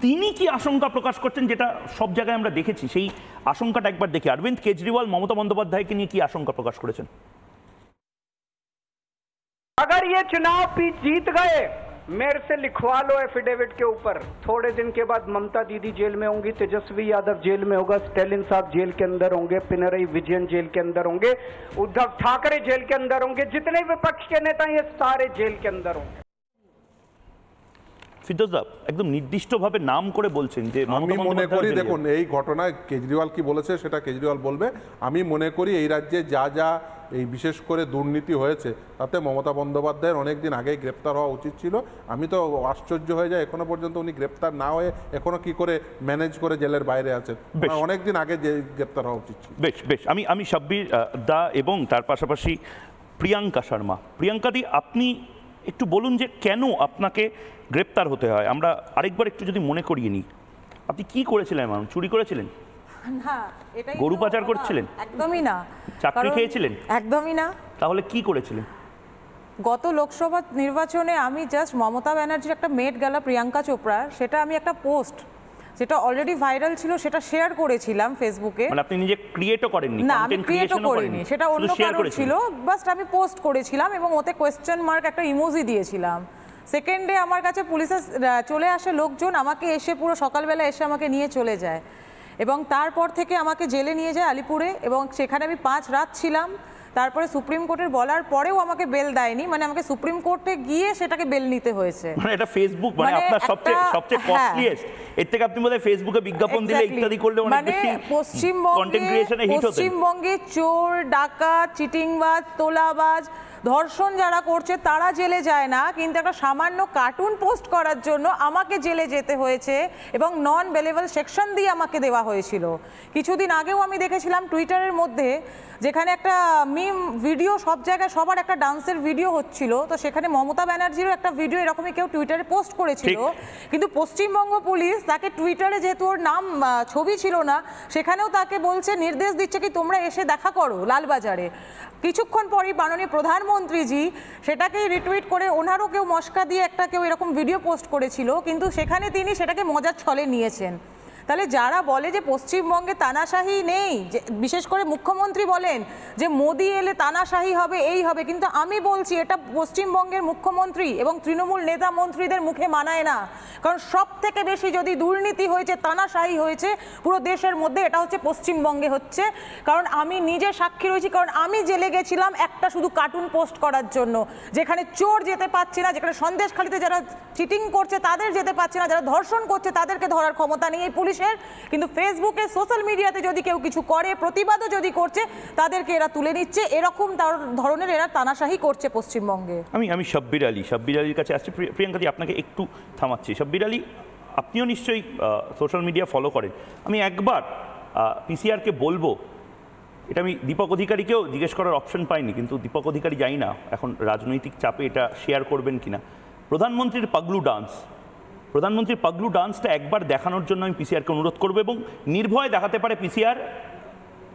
Speaker 1: তিনি কি আশঙ্কা প্রকাশ করছেন, যেটা সব জায়গায় আমরা দেখেছি, সেই আশঙ্কাটা একবার দেখি। অরবিন্দ কেজরিওয়াল মমতা বন্দ্যোপাধ্যায়কে নিয়ে কি আশঙ্কা প্রকাশ করেছেন?
Speaker 10: अगर ये चुनाव जीत गए, मेरे से लिखवा लो एफिडेविट के ऊपर, थोड़े दिन के बाद ममता दीदी जेल में होंगी, तेजस्वी यादव जेल में होगा, स्टालिन साहब जेल के अंदर होंगे, पिनरई विजयन जेल के अंदर होंगे, उद्धव ठाकरे जेल के अंदर होंगे, जितने विपक्ष के नेता ये सारे जेल के अंदर होंगे।
Speaker 1: ফিরদৌস একদম নির্দিষ্টভাবে নাম করে বলছেন যে
Speaker 9: আমি মনে করি, দেখুন এই ঘটনায় কেজরিওয়াল কি বলেছে সেটা কেজরিওয়াল বলবে। আমি মনে করি এই রাজ্যে যা এই বিশেষ করে দুর্নীতি হয়েছে, তাতে মমতা বন্দ্যোপাধ্যায়ের অনেকদিন আগেই গ্রেপ্তার হওয়া উচিত ছিল। আমি তো আশ্চর্য হয়ে যাই এখনো পর্যন্ত উনি গ্রেপ্তার না হয়ে এখনো কি করে ম্যানেজ করে জেলের বাইরে আছেন, অনেকদিন আগে যে গ্রেপ্তার হওয়া উচিত ছিল।
Speaker 1: বেশ আমি সাব্বির দা এবং তার পাশাপাশি প্রিয়াঙ্কা শর্মা। প্রিয়াঙ্কাদি, আপনি একটু বলুন যে কেন আপনাকে গ্রেপ্তার হতে হয়। আমরা আরেকবার একটু যদি মনে করিয়ে নিই, আপনি কি করেছিলেন? চুরি করেছিলেন?
Speaker 11: না, এটাই
Speaker 1: গরু পাচার করছিলেন?
Speaker 11: একদমই না।
Speaker 1: চাকরি খেয়েছিলেন?
Speaker 11: একদমই না।
Speaker 1: তাহলে কি করেছিলেন?
Speaker 11: গত লোকসভা নির্বাচনে আমি জাস্ট মমতা ব্যানার্জির একটা মেট গালা প্রিয়াঙ্কা চোপড়ার, সেটা আমি একটা পোস্ট যেটা অলরেডি ভাইরাল ছিল সেটা শেয়ার করেছিলাম ফেসবুকে।
Speaker 1: মানে আপনি নিজে ক্রিয়েটও করেননি?
Speaker 11: না, আমি ক্রিয়েটও করিনি, সেটা অন্য কারণ ছিল, জাস্ট আমি পোস্ট করেছিলাম এবং ওতে কোয়েশ্চেন মার্ক একটা ইমোজি দিয়েছিলাম। সেকেন্ডে আমার কাছে পুলিশের চলে আসে লোকজন, আমাকে এসে পুরো সকালবেলা এসে আমাকে নিয়ে চলে যায় এবং তারপর থেকে আমাকে জেলে নিয়ে যায় আলিপুরে, এবং সেখানে আমি 5 রাত ছিলাম। তারপরে সুপ্রিম কোর্টের বলার পরেও আমাকে বেল দেয়নি, মানে আমাকে সুপ্রিম কোর্টে গিয়ে সেটাকে বেল নিতে হয়েছে।
Speaker 1: মানে এটা ফেসবুক, মানে আপনার সবচেয়ে কস্টলিয়েস্ট, এর থেকে আপনি বোধহয় ফেসবুকে বিজ্ঞাপন দিলে ইত্যাদি করলে অনেক বেশি
Speaker 11: পশ্চিমবঙ্গে চোর, ডাকাত, চিটিংবাজ, তোলাবাজ, ধর্ষণ যারা করছে তারা জেলে যায় না, কিন্তু একটা সামান্য কার্টুন পোস্ট করার জন্য আমাকে জেলে যেতে হয়েছে এবং নন বেলেবল সেকশন দিয়ে আমাকে দেওয়া হয়েছিল। কিছুদিন আগেও আমি দেখেছিলাম টুইটারের মধ্যে, যেখানে একটা মিম ভিডিও, সব জায়গায় সবার একটা ডান্সের ভিডিও হচ্ছিল, তো সেখানে মমতা ব্যানার্জিরও একটা ভিডিও এরকমই কেউ টুইটারে পোস্ট করেছিল, কিন্তু পশ্চিমবঙ্গ পুলিশ তাকে টুইটারে, যেহেতু ওর নাম ছবি ছিল না, সেখানেও তাকে বলছে, নির্দেশ দিচ্ছে কি তোমরা এসে দেখা করো লালবাজারে। কিছুক্ষণ পরই মাননীয় প্রধানমন্ত্রীজি সেটাকেই রিটুইট করে ওনারও কেউ মস্কা দিয়ে কেউ এরকম ভিডিও পোস্ট করেছিল, কিন্তু সেখানে তিনি সেটাকে মজার ছলে নিয়েছেন। তাহলে যারা বলে যে পশ্চিমবঙ্গে তানাশাহি নেই, বিশেষ করে মুখ্যমন্ত্রী বলেন যে মোদি এলে তানাশাহি হবে, এই হবে, কিন্তু আমি বলছি এটা পশ্চিমবঙ্গের মুখ্যমন্ত্রী এবং তৃণমূল নেতা মন্ত্রীদের মুখে মানায় না। কারণ সব থেকে বেশি যদি দুর্নীতি হয়েছে, তানাশাহি হয়েছে পুরো দেশের মধ্যে, এটা হচ্ছে পশ্চিমবঙ্গে হচ্ছে। কারণ আমি নিজে সাক্ষী রয়েছি, কারণ আমি জেলে গেছিলাম একটা শুধু কার্টুন পোস্ট করার জন্য, যেখানে চোর যেতে পারছে না, যেখানে সন্দেশখালিতে যারা চিটিং করছে তাদের যেতে পারছে না, যারা ধর্ষণ করছে তাদেরকে ধরার ক্ষমতা নেই এই পুলিশ। কিন্তু ফেসবুকে, সোশ্যাল মিডিয়াতে যদি কেউ কিছু করে, প্রতিবাদও যদি করছে, তাদেরকে এরা তুলে নিচ্ছে। এরকম ধরনের এরা তানাশাহি করছে পশ্চিমবঙ্গে।
Speaker 1: আমি সাব্বির আলীর কাছে আসছি। প্রিয়াঙ্কাদি, আপনাকে একটু থামাচ্ছি। সাব্বির আলী, আপনিও নিশ্চয়ই সোশ্যাল মিডিয়া ফলো করেন। আমি একবার পিসিআরকে বলবো এটা আমি দীপক অধিকারীকেও জিজ্ঞেস করার অপশন পাইনি, কিন্তু দীপক অধিকারী জানি না এখন রাজনৈতিক চাপে এটা শেয়ার করবেন কিনা। প্রধানমন্ত্রীর পাগলু ডান্সটা একবার দেখানোর জন্য আমি পিসিআরকে অনুরোধ করবো, এবং নির্ভয় দেখাতে পারে পিসিআর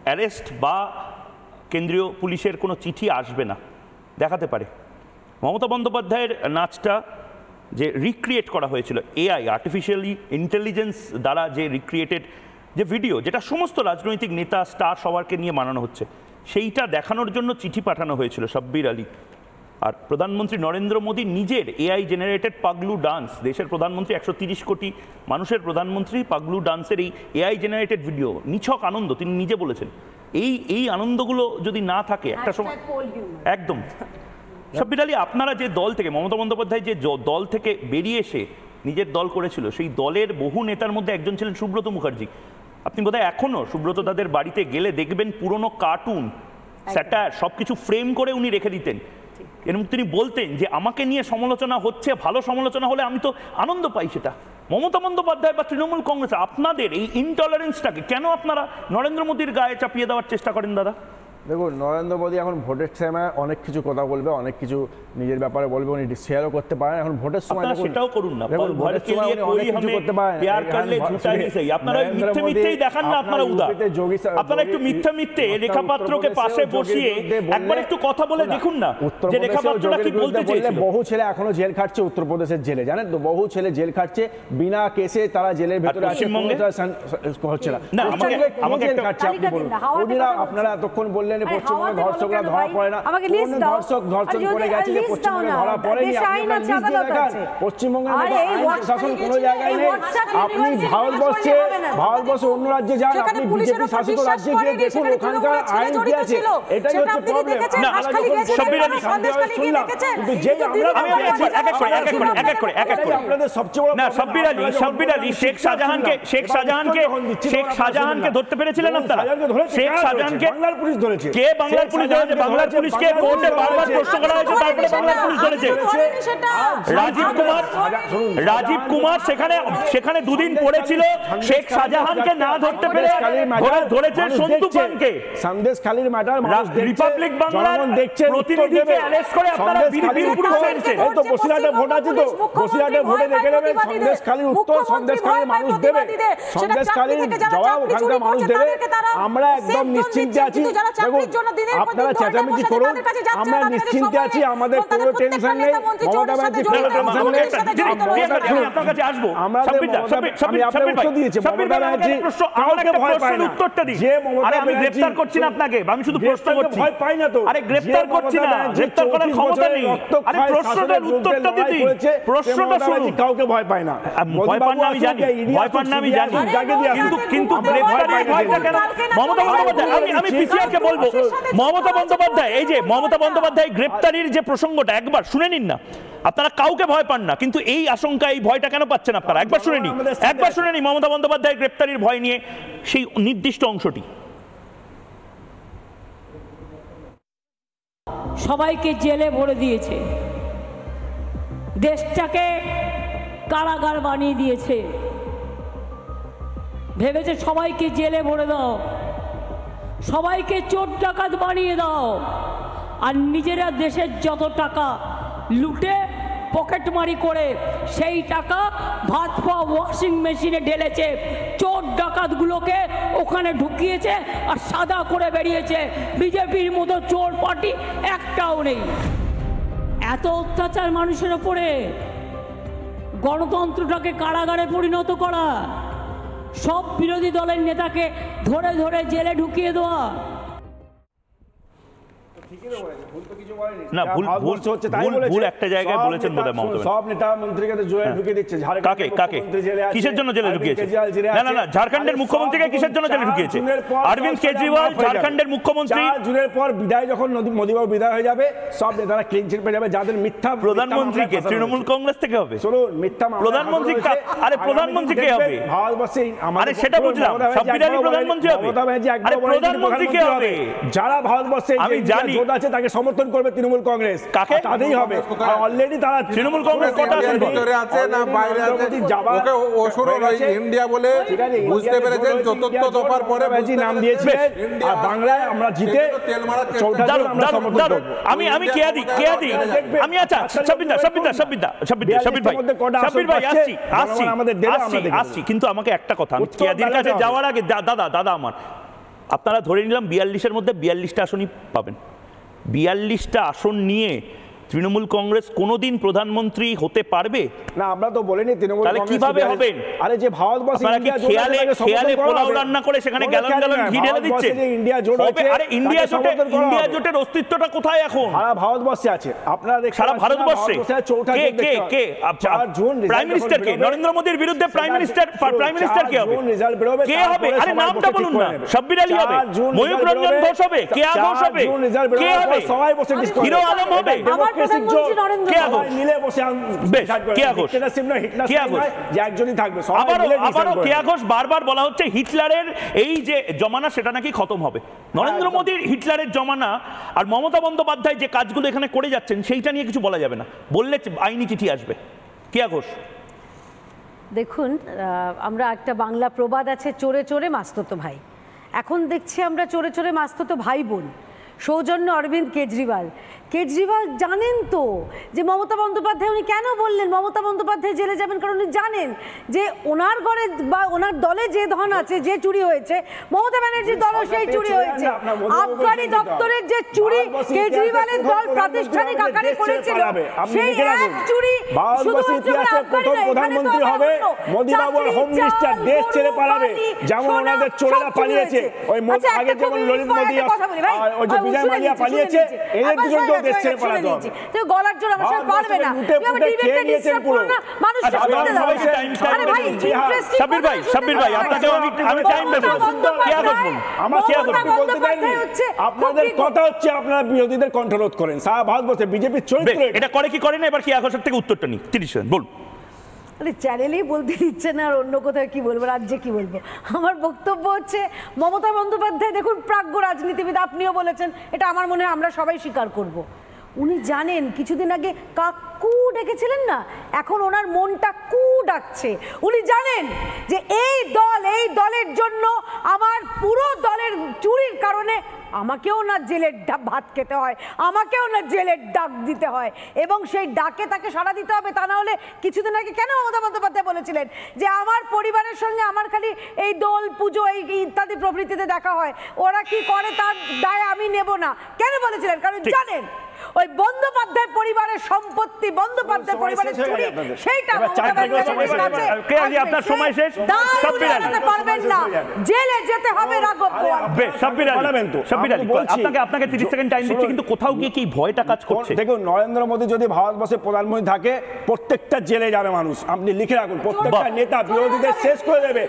Speaker 1: অ্যারেস্ট বা কেন্দ্রীয় পুলিশের কোনো চিঠি আসবে না, দেখাতে পারে। মমতা বন্দ্যোপাধ্যায়ের নাচটা যে রিক্রিয়েট করা হয়েছিল এআই আর্টিফিশিয়ালি ইন্টেলিজেন্স দ্বারা যে রিক্রিয়েটেড যে ভিডিও, যেটা সমস্ত রাজনৈতিক নেতা স্টার সবারকে নিয়ে বানানো হচ্ছে, সেইটা দেখানোর জন্য চিঠি পাঠানো হয়েছিল সাব্বির আলী। আর প্রধানমন্ত্রী নরেন্দ্র মোদী নিজের এআই জেনারেটেড পাগলু ডান্স, দেশের প্রধানমন্ত্রী 130 কোটি মানুষের প্রধানমন্ত্রী, পাগলু ডান্সের এই এআই জেনারেটেড ভিডিও নিছক আনন্দ, তিনি নিজে বলেছেন। এই আনন্দগুলো যদি না থাকে একটা সময় একদম। সাব্বির আলী, আপনারা যে দল থেকে, মমতা বন্দ্যোপাধ্যায় যে দল থেকে বেরিয়ে এসে নিজের দল করেছিল, সেই দলের বহু নেতার মধ্যে একজন ছিলেন সুব্রত মুখার্জি। আপনি বোধহয় এখনো সুব্রত দাদের বাড়িতে গেলে দেখবেন পুরনো কার্টুন, স্যাটার সবকিছু ফ্রেম করে উনি রেখে দিতেন, এবং তিনি বলতেন যে আমাকে নিয়ে সমালোচনা হচ্ছে, ভালো সমালোচনা হলে আমি তো আনন্দ পাই সেটা। মমতা বন্দ্যোপাধ্যায় বা তৃণমূল কংগ্রেস আপনাদের এই ইনটলারেন্সটাকে কেন আপনারা নরেন্দ্র মোদীর গায়ে চাপিয়ে দেওয়ার চেষ্টা করেন দাদা?
Speaker 12: দেখুন, নরেন্দ্র মোদী এখন ভোটের সময় অনেক কিছু কথা বলবে, অনেক কিছু নিজের ব্যাপারে বলবে, উনি শেয়ারও করতে পারেন। এখন ভোটের সময়
Speaker 1: সেটাও করুন না,
Speaker 12: ভোটের সময় উনি অনেক কিছু করতে পারেন।
Speaker 1: আপনারা মিথ্যে মিথ্যেই দেখান না, আপনারা উদার, আপনারা একটু মিথ্যে মিথ্যে রেখাপাত্রকে পাশে বসিয়ে একবার একটু কথা বলে দেখুন না যে রেখাপাত্রটা কি বলতে চেয়েছিল।
Speaker 12: বহু ছেলে এখনো জেল খাটছে উত্তরপ্রদেশের জেলে, জানেন তো, বহু ছেলে জেল খাটছে বিনা কেসে, তারা জেলের ভেতরে আছে, হচ্ছে না। আমাকে জেল খাটছে, আপনি বলুন। আপনারা এতক্ষণ বললেন পশ্চিমবঙ্গে ধর্ষকরা ধরা পড়ে না, ধর্ষক ধর্ষণ করে গেছে যে পশ্চিমবঙ্গে ধরা পড়েনি, পশ্চিমবঙ্গের শাসন কোনো জায়গায় নেই। আপনি ভারতবর্ষে অন্য রাজ্যে যান, আপনি বিজেপি শাসিত রাজ্যে গিয়ে দেখুন ওখানকার আইন কি আছে, এটাই হচ্ছে প্রবলেম। আপনাদের সবচেয়ে বড়
Speaker 1: সাব্বির আলী শেখ শাহজাহানকে ধরতে পেরেছিলেন আপনারা? শেখ শাহজাহানকে
Speaker 12: বাংলার পুলিশ ধরেছে।
Speaker 1: কে বাংলার পুলিশ ধরেছে? বাংলার পুলিশকে কোর্টে বারবার প্রশ্ন করা হয়েছে, তারপরে বাংলার পুলিশ ধরেছে। রাজীব কুমার সেখানে দুদিন পড়েছিল, শেখ শাহজাহানকে না ধরতে পেরে ধরেছে সন্তু পানকে।
Speaker 12: সন্দেশখালীর ম্যাটার
Speaker 1: রিপাবলিক বাংলার প্রতিনিধিকে অ্যারেস্ট করে আপনারা বীরপুরে হয়েছে।
Speaker 12: এই তো বসিরহাটে ভোট আছে, তো বসিরহাটে ভোটে দেখে নেবেন সন্দেশখালীর উত্তর সন্দেশখালীর মানুষ দেবে, সন্দেশখালীর জবাব ওখানকার মানুষ দেবে। আমরা একদম নিশ্চিন্তে আছি। আপনারা চেঁচামেচি করুন, আমরা নিশ্চিন্তে আছি, আমাদের কোনো টেনশন নেই। মমতা ব্যানার্জি কোনো টেনশন নেই।
Speaker 1: আমি গ্রেফতার করছি না আপনাকে, আমি শুধু প্রশ্ন করছি।
Speaker 12: ভয় পাই না তো,
Speaker 1: আরে গ্রেফতার করছি না, গ্রেফতার করার ক্ষমতা নেই। আরে প্রশ্নটার উত্তরটা দিদি, প্রশ্নটা শুনুন।
Speaker 12: কাউকে ভয় পায় না,
Speaker 1: ভয় পান না আমি জানি, ভয় পান না আমি জানি, কিন্তু গ্রেফতারের ভয়টা কেন? মমতা বন্দ্যোপাধ্যায়, আমি পিসিআরকে বলবো, মমতা বন্দ্যোপাধ্যায়, এই যে মমতা বন্দ্যোপাধ্যায় গ্রেফতারির যে প্রসঙ্গটা একবার শুনে নিন না। আপনারা কাউকে ভয় পান না, কিন্তু এই আশঙ্কা, এই ভয়টা কেন পাচ্ছেন আপনারা? একবার শুনে নি মমতা বন্দ্যোপাধ্যায় গ্রেফতারির ভয় নিয়ে সেই নির্দিষ্ট অংশটি।
Speaker 4: সবাইকে জেলে ভরে দিয়েছে, দেশটাকে কারাগার বানিয়ে দিয়েছে, ভেবেছে সবাইকে জেলে ভরে দাও, সবাইকে চোর ডাকাত বানিয়ে দাও, আর নিজেরা দেশের যত টাকা লুটে পকেটমারি করে সেই টাকা ভাত খাওয়া ওয়াশিং মেশিনে ঢেলেছে, চোর ডাকাতগুলোকে ওখানে ঢুকিয়েছে আর সাদা করে বেরিয়েছে। বিজেপির মতো চোর পার্টি একটাও নেই। এত অত্যাচার মানুষের ওপরে, গণতন্ত্রটাকে কারাগারে পরিণত করা, সব বিরোধী দলের নেতাকে ধরে ধরে জেলে ঢুকিয়ে দেওয়া।
Speaker 1: না, ভুল একটা জায়গায় বলেছেন বোধহয় মমতা।
Speaker 12: সব নেতা মন্ত্রীকে জেলে ঢুকিয়ে দিচ্ছে।
Speaker 1: কাকে কিসের জন্য জেলে ঢুকিয়েছে? না, ঝাড়খণ্ডের মুখ্যমন্ত্রীকে কিসের জন্য জেলে ঢুকিয়েছে? অরবিন্দ কেজরিওয়াল ঝাড়খণ্ডের মুখ্যমন্ত্রী,
Speaker 12: 4 জুনের পর বিদায়, যখন মোদীবাবু বিদায় হয়ে যাবে, সব নেতারা ক্লিন চিট পেয়ে যাবে। যাদের মিথ্যা
Speaker 1: প্রধানমন্ত্রীকে তৃণমূল কংগ্রেস থেকে হবে,
Speaker 12: শুনুন, মিথ্যা
Speaker 1: প্রধানমন্ত্রী। আরে প্রধানমন্ত্রী কে হবে?
Speaker 12: ভারতবর্ষে
Speaker 1: আরে সেটা বুঝলাম, সাব্বির আলী প্রধানমন্ত্রী হবে। আরে প্রধানমন্ত্রী কে হবে?
Speaker 12: যারা ভারতবর্ষে
Speaker 1: আমি জানি
Speaker 12: ভোট আছে তাকে সমর্থন করবে তৃণমূল কংগ্রেস,
Speaker 1: কাকে
Speaker 12: তাতেই হবে। অলরেডি তারা
Speaker 1: তৃণমূল কংগ্রেস কটা আসন
Speaker 9: ভিতরে আছে না বাইরে আছে, ওকে অসুর ইন্ডিয়া বলে বুঝতে পেরেছেন। চতুর্থ দফার পরে
Speaker 12: নাম দিয়েছে আর বাংলায় আমরা জিতে
Speaker 1: আমি কেয়াদি আমি আচ্ছা সাব্বির ভাই আসছি, কিন্তু আমাকে একটা কথা, আমি কেয়াদির কাছে যাওয়ার আগে দাদা আমার, আপনারা ধরে নিলাম 42-এর মধ্যে 42টা আসনই পাবেন। 42টা আসন নিয়ে তৃণমূল কংগ্রেস কোনোদিন প্রধানমন্ত্রী হতে পারবে
Speaker 12: না? আমরা তো বলিনি তৃণমূল
Speaker 1: তাহলে কিভাবে হবেন?
Speaker 12: আরে যে ভারতবর্ষে
Speaker 1: খেয়ালে পোলাও রান্না করে সেখানে গ্যালন গ্যালন ঘি ঢেলে দিচ্ছে।
Speaker 12: ইন্ডিয়া জোট আছে,
Speaker 1: আরে ইন্ডিয়া জোটের অস্তিত্বটা কোথায় এখন?
Speaker 12: সারা ভারতবর্ষে আছে। আপনারা দেখুন সারা ভারতবর্ষে
Speaker 1: কে প্রাইম মিনিস্টার কে? নরেন্দ্র মোদির বিরুদ্ধে প্রাইম মিনিস্টার কে হবে? কে হবে? আরে নামটা বলুন না। শাব্বির আলী হবে, ময়ূর রঞ্জন ঘোষ হবে, কে ঘোষ হবে, কে হবে?
Speaker 12: সবাই বসে ডিসকাস,
Speaker 1: হিরো আলম হবে, বারবার বলা হচ্ছে হিটলারের এই যে জমানা সেটা নাকি খতম হবে। নরেন্দ্র মোদীর হিটলারের জমানা আর মমতা বন্দ্যোপাধ্যায় যে কাজগুলো এখানে করে যাচ্ছেন সেইটা নিয়ে কিছু বলা যাবে না, বললে আইনি চিঠি আসবে। কেয়া ঘোষ,
Speaker 7: দেখুন আমরা একটা বাংলা প্রবাদ আছে, চোরে চোরে মাস্ততো ভাই। এখন দেখছি আমরা চোরে চোরে মাস্ততো ভাই বোন। সৌজন্য অরবিন্দ কেজরিওয়াল জানেন তো যে মমতা বন্দ্যোপাধ্যায় উনি কেন বললেন মমতা বন্দ্যোপাধ্যায় জেলে যাবেন, কারণ উনি জানেন যে ওনার ঘরে বা ওনার দলে যে ধন আছে, যে চুরি হয়েছে, মমতা ব্যানার্জির দলও সেই চুরি হয়েছে। আবগারি দপ্তরের যে চুরি কেজরিওয়ালের দল প্রাতিষ্ঠানিক আকারে করেছিল, সেই এক চুরি
Speaker 12: প্রথম প্রধানমন্ত্রী হবে মোদি বাবু, হোম মিনিস্টার দেশ ছেড়ে পালাবে, যেমন ওনাদের চোরেরা পালিয়েছে। ওই আগে যেমন ললিত মোদি ওই যে বিজয় মালিয়া পালিয়েছে, এদের দুজনকেও দেশ ছেড়ে পালাতে হবে।
Speaker 7: তুই গলার জোর আমার সাথে পারবে না, তুই আমার ডিবেটে ডিস্টার্ব করো না, মানুষকে শুনতে দাও। আরে ভাই
Speaker 1: শাব্বির ভাই আপনাকে আমি টাইম দেব। কেয়া ঘোষ বলুন,
Speaker 12: আমার কেয়া ঘোষ বলতে দেননি। আপনাদের কথা হচ্ছে আপনারা বিরোধীদের কণ্ঠরোধ করেন সারা ভারতবর্ষে। বিজেপির চরিত্র এটা
Speaker 1: করে কি করে না? এবার কেয়া ঘোষের থেকে উত্তরটা নিই, 30 সেকেন্ড বলুন।
Speaker 7: আরে চ্যানেলেই বলতে দিচ্ছে না, আর অন্য কোথাও কি বলবো, রাজ্যে কি বলবো? আমার বক্তব্য হচ্ছে মমতা বন্দ্যোপাধ্যায় দেখুন প্রাজ্ঞ রাজনীতিবিদ, আপনিও বলেছেন, এটা আমার মনে হয় আমরা সবাই স্বীকার করব। উনি জানেন কিছুদিন আগে কাকু ডেকেছিলেন না, এখন ওনার মনটা কু ডাকছে। উনি জানেন যে এই দলের জন্য আমার পুরো দলের চুরির কারণে আমাকেও না জেলের ভাত খেতে হয়, আমাকেও না জেলের ডাক দিতে হয়, এবং সেই ডাকে তাকে সাড়া দিতে হবে। তা না হলে কিছুদিন আগে কেন মমতা বন্দ্যোপাধ্যায় বলেছিলেন যে আমার পরিবারের সঙ্গে আমার খালি এই দোল পুজো এই ইত্যাদি প্রভৃতিতে দেখা হয়, ওরা কি করে তার দায় আমি নেব না। কেন বলেছিলেন? কারণ জানেন ওই বন্দ্যোপাধ্যায় পরিবারের সম্পত্তি, বন্দ্যোপাধ্যায় পরিবারের চুরি, সেইটা
Speaker 1: আপনার সময় শেষ।
Speaker 7: পারবেন না, জেলে যেতে হবে।
Speaker 1: আপনাকে 30 সেকেন্ড টাইম দিচ্ছি, কিন্তু কোথাও গিয়ে কি ভয়টা কাজ করছে?
Speaker 12: দেখুন নরেন্দ্র মোদী যদি ভারতবর্ষে প্রধানমন্ত্রী থাকে, প্রত্যেকটা জেলে যাবে মানুষ। আপনি লিখে রাখুন, প্রত্যেকটা নেতা বিরোধীদের শেষ করে দেবে।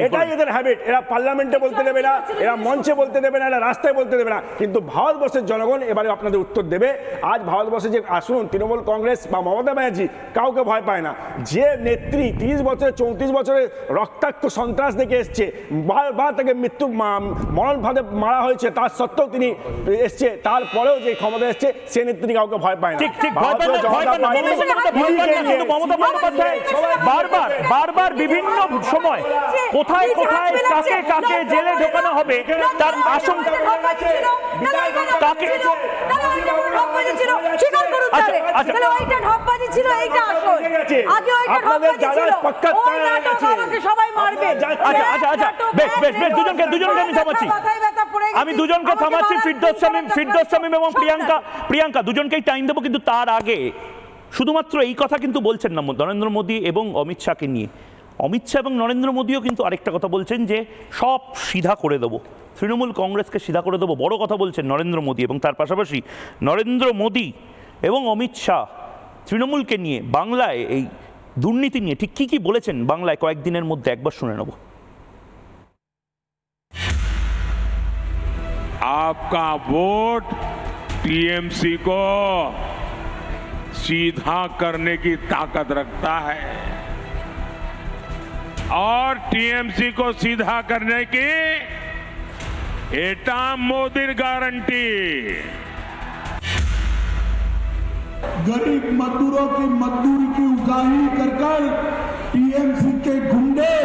Speaker 12: এটাই এদের হ্যাবিট। এরা পার্লামেন্টে বলতে দেবে না, এরা মঞ্চে বলতে দেবে না, রাস্তায় বলতে দেবে না, কিন্তু ভারতবর্ষের জনগণ এবারে আপনাদের উত্তর দেবে। আজ ভারতবর্ষে যে আসুন তৃণমূল কংগ্রেস বা মমতা ব্যানার্জি কাউকে ভয় পায় না। যে নেত্রী 30 বছরে 34 বছরে রক্তাক্ত সন্ত্রাস দেখে এসছে, বারবার তাকে মৃত্যু মরণ ফাঁদে মারা হয়েছে, তার সত্ত্বেও তিনি এসছে, তারপরেও যে ক্ষমতা এসছে সে নেত্রী কাউকে ভয় পায় না।
Speaker 1: বারবার বিভিন্ন সময় কোথায় কোথায় কাকে কাকে জেলে ঢোকানো হবে তার আশঙ্কা। আমি দুজনকে থামাচ্ছি, ফিরদৌস শামীম এবং প্রিয়াঙ্কা দুজনকেই টাইম দেবো, কিন্তু তার আগে শুধুমাত্র এই কথা কিন্তু বলছেন না নরেন্দ্র মোদী এবং অমিত শাহকে নিয়ে। অমিত শাহ এবং নরেন্দ্র মোদীও কিন্তু আরেকটা কথা বলছেন যে সব সিধা করে দেবো, তৃণমূল কংগ্রেসকে সিধা করে দেবো, বড় কথা বলছেন নরেন্দ্র মোদী। এবং তার পাশাপাশি নরেন্দ্র মোদী এবং অমিত শাহ তৃণমূলকে নিয়ে বাংলায় এই দুর্নীতি নিয়ে ঠিক কি কি বলেছেন বাংলায় কয়েকদিনের মধ্যে একবার শুনে নেব।
Speaker 5: आपका वोट टीएमसी को सीधा करने की ताकत रखता है और टीएमसी को सीधा करने की এটা মোদির গ্যারান্টি।
Speaker 2: गरीब मजदूरों की मजदूरी की उगाही कर कर टीएमसी के गुंडे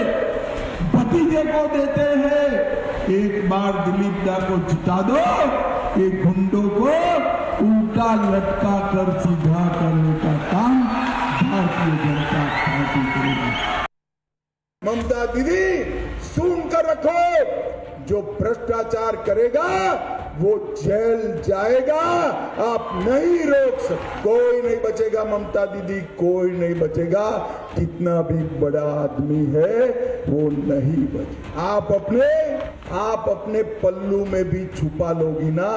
Speaker 2: भतीजे को देते हैं। एक बार दिलीप दा को जिता दो, ये गुंडों को उल्टा लटका कर सीधा करने का काम भारतीय जनता पार्टी करेगी। ममता दीदी सुन कर रखो, जो भ्रष्टाचार करेगा वो जेल जाएगा, आप नहीं रोक सकते। कोई नहीं बचेगा ममता दीदी, कोई नहीं बचेगा। कितना भी बड़ा आदमी है वो नहीं बचेगा। आप अपने पल्लू में भी छुपा लोगी ना,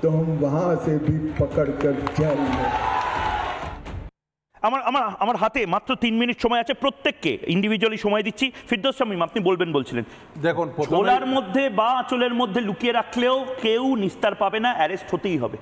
Speaker 2: तो हम वहां से भी पकड़ कर जेल में।
Speaker 1: আমার হাতে মাত্র 3 মিনিট সময় আছে, প্রত্যেককে ইন্ডিভিজুয়ালি সময় দিচ্ছি। ফিরদৌস শামীম, আপনি বলছিলেন
Speaker 9: দেখুন,
Speaker 1: ছোলার মধ্যে বা আঁচলের মধ্যে লুকিয়ে রাখলেও কেউ নিস্তার পাবে না, অ্যারেস্ট হতেই হবে।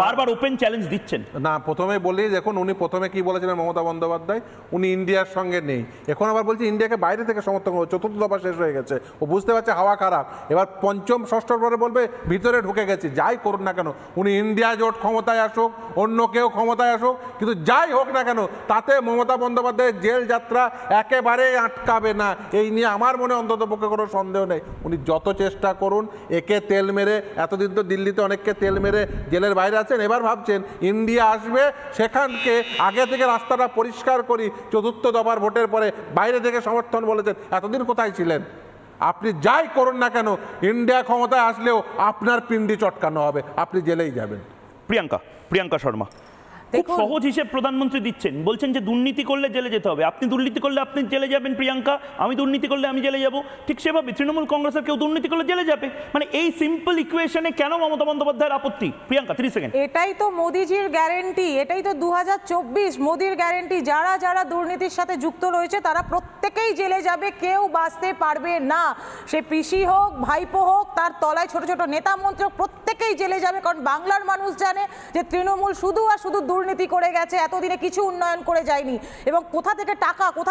Speaker 1: বারবার ওপেন চ্যালেঞ্জ দিচ্ছেন
Speaker 9: না। প্রথমে বলি, দেখুন উনি প্রথমে কি বলেছিলেন মমতা বন্দ্যোপাধ্যায়, উনি ইন্ডিয়ার সঙ্গে নেই। এখন আবার বলছি ইন্ডিয়াকে বাইরে থেকে সমর্থন করবে। চতুর্থ দফা শেষ হয়ে গেছে, ও বুঝতে পারছে হাওয়া খারাপ। এবার পঞ্চম ষষ্ঠর পরে বলবে ভিতরে ঢুকে গেছি। যাই করুন না কেন, উনি ইন্ডিয়া জোট ক্ষমতায় আসুক, অন্য কেউ ক্ষমতায় আসুক, কিন্তু যাই হোক না কেন তাতে মমতা বন্দ্যোপাধ্যায়ের জেল যাত্রা একেবারেই আটকাবে না। এই নিয়ে আমার মনে অন্তত পক্ষে কোনো সন্দেহ নেই। উনি যত চেষ্টা করুন, একে তেল মেরে, এতদিন তো দিল্লিতে অনেককে তেল মেরে জেলের বাইরে আছেন, এবার ভাবছেন ইন্ডিয়া আসবে, সেখানকে আগে থেকে রাস্তাটা পরিষ্কার করি। চতুর্থ দফার ভোটের পরে বাইরে থেকে সমর্থন বলেছেন, এতদিন কোথায় ছিলেন? আপনি যাই করুন না কেন, ইন্ডিয়া ক্ষমতায় আসলেও আপনার পিন্ডি চটকানো হবে, আপনি জেলেই যাবেন।
Speaker 1: প্রিয়াঙ্কা শর্মা, খুব সহজ হিসেব প্রধানমন্ত্রী দিচ্ছেন, বলছেন যে দুর্নীতি করলে জেলে যেতে হবে। আপনি দুর্নীতি করলে আপনি জেলে যাবেন প্রিয়াঙ্কা, আমি দুর্নীতি করলে আমি জেলে যাব। ঠিক সেভাবে তৃণমূল কংগ্রেসের কেউ দুর্নীতি করলে জেলে যাবে। মানে এই সিম্পল ইকুয়েশনে কেন মমতা বন্দ্যোপাধ্যায়ের আপত্তি? প্রিয়াঙ্কা 30 সেকেন্ড।
Speaker 11: এটাই তো মোদিজির গ্যারেন্টি, এটাই তো 2024 মোদির গ্যারেন্টি। যারা যারা দুর্নীতির সাথে যুক্ত রয়েছে তারা প্রত্যেকেই জেলে যাবে, কেউ বাঁচতে পারবে না। সে পিসি হোক, ভাইপো হোক, তার তলায় ছোট ছোট নেতা মন্ত্রী হোক, প্রত্যেকেই জেলে যাবে। কারণ বাংলার মানুষ জানে যে তৃণমূল শুধু আর শুধু দুর্নীতি করে গেছে, এতদিনে কিছু উন্নয়ন করে যায়নি। এবং কোথা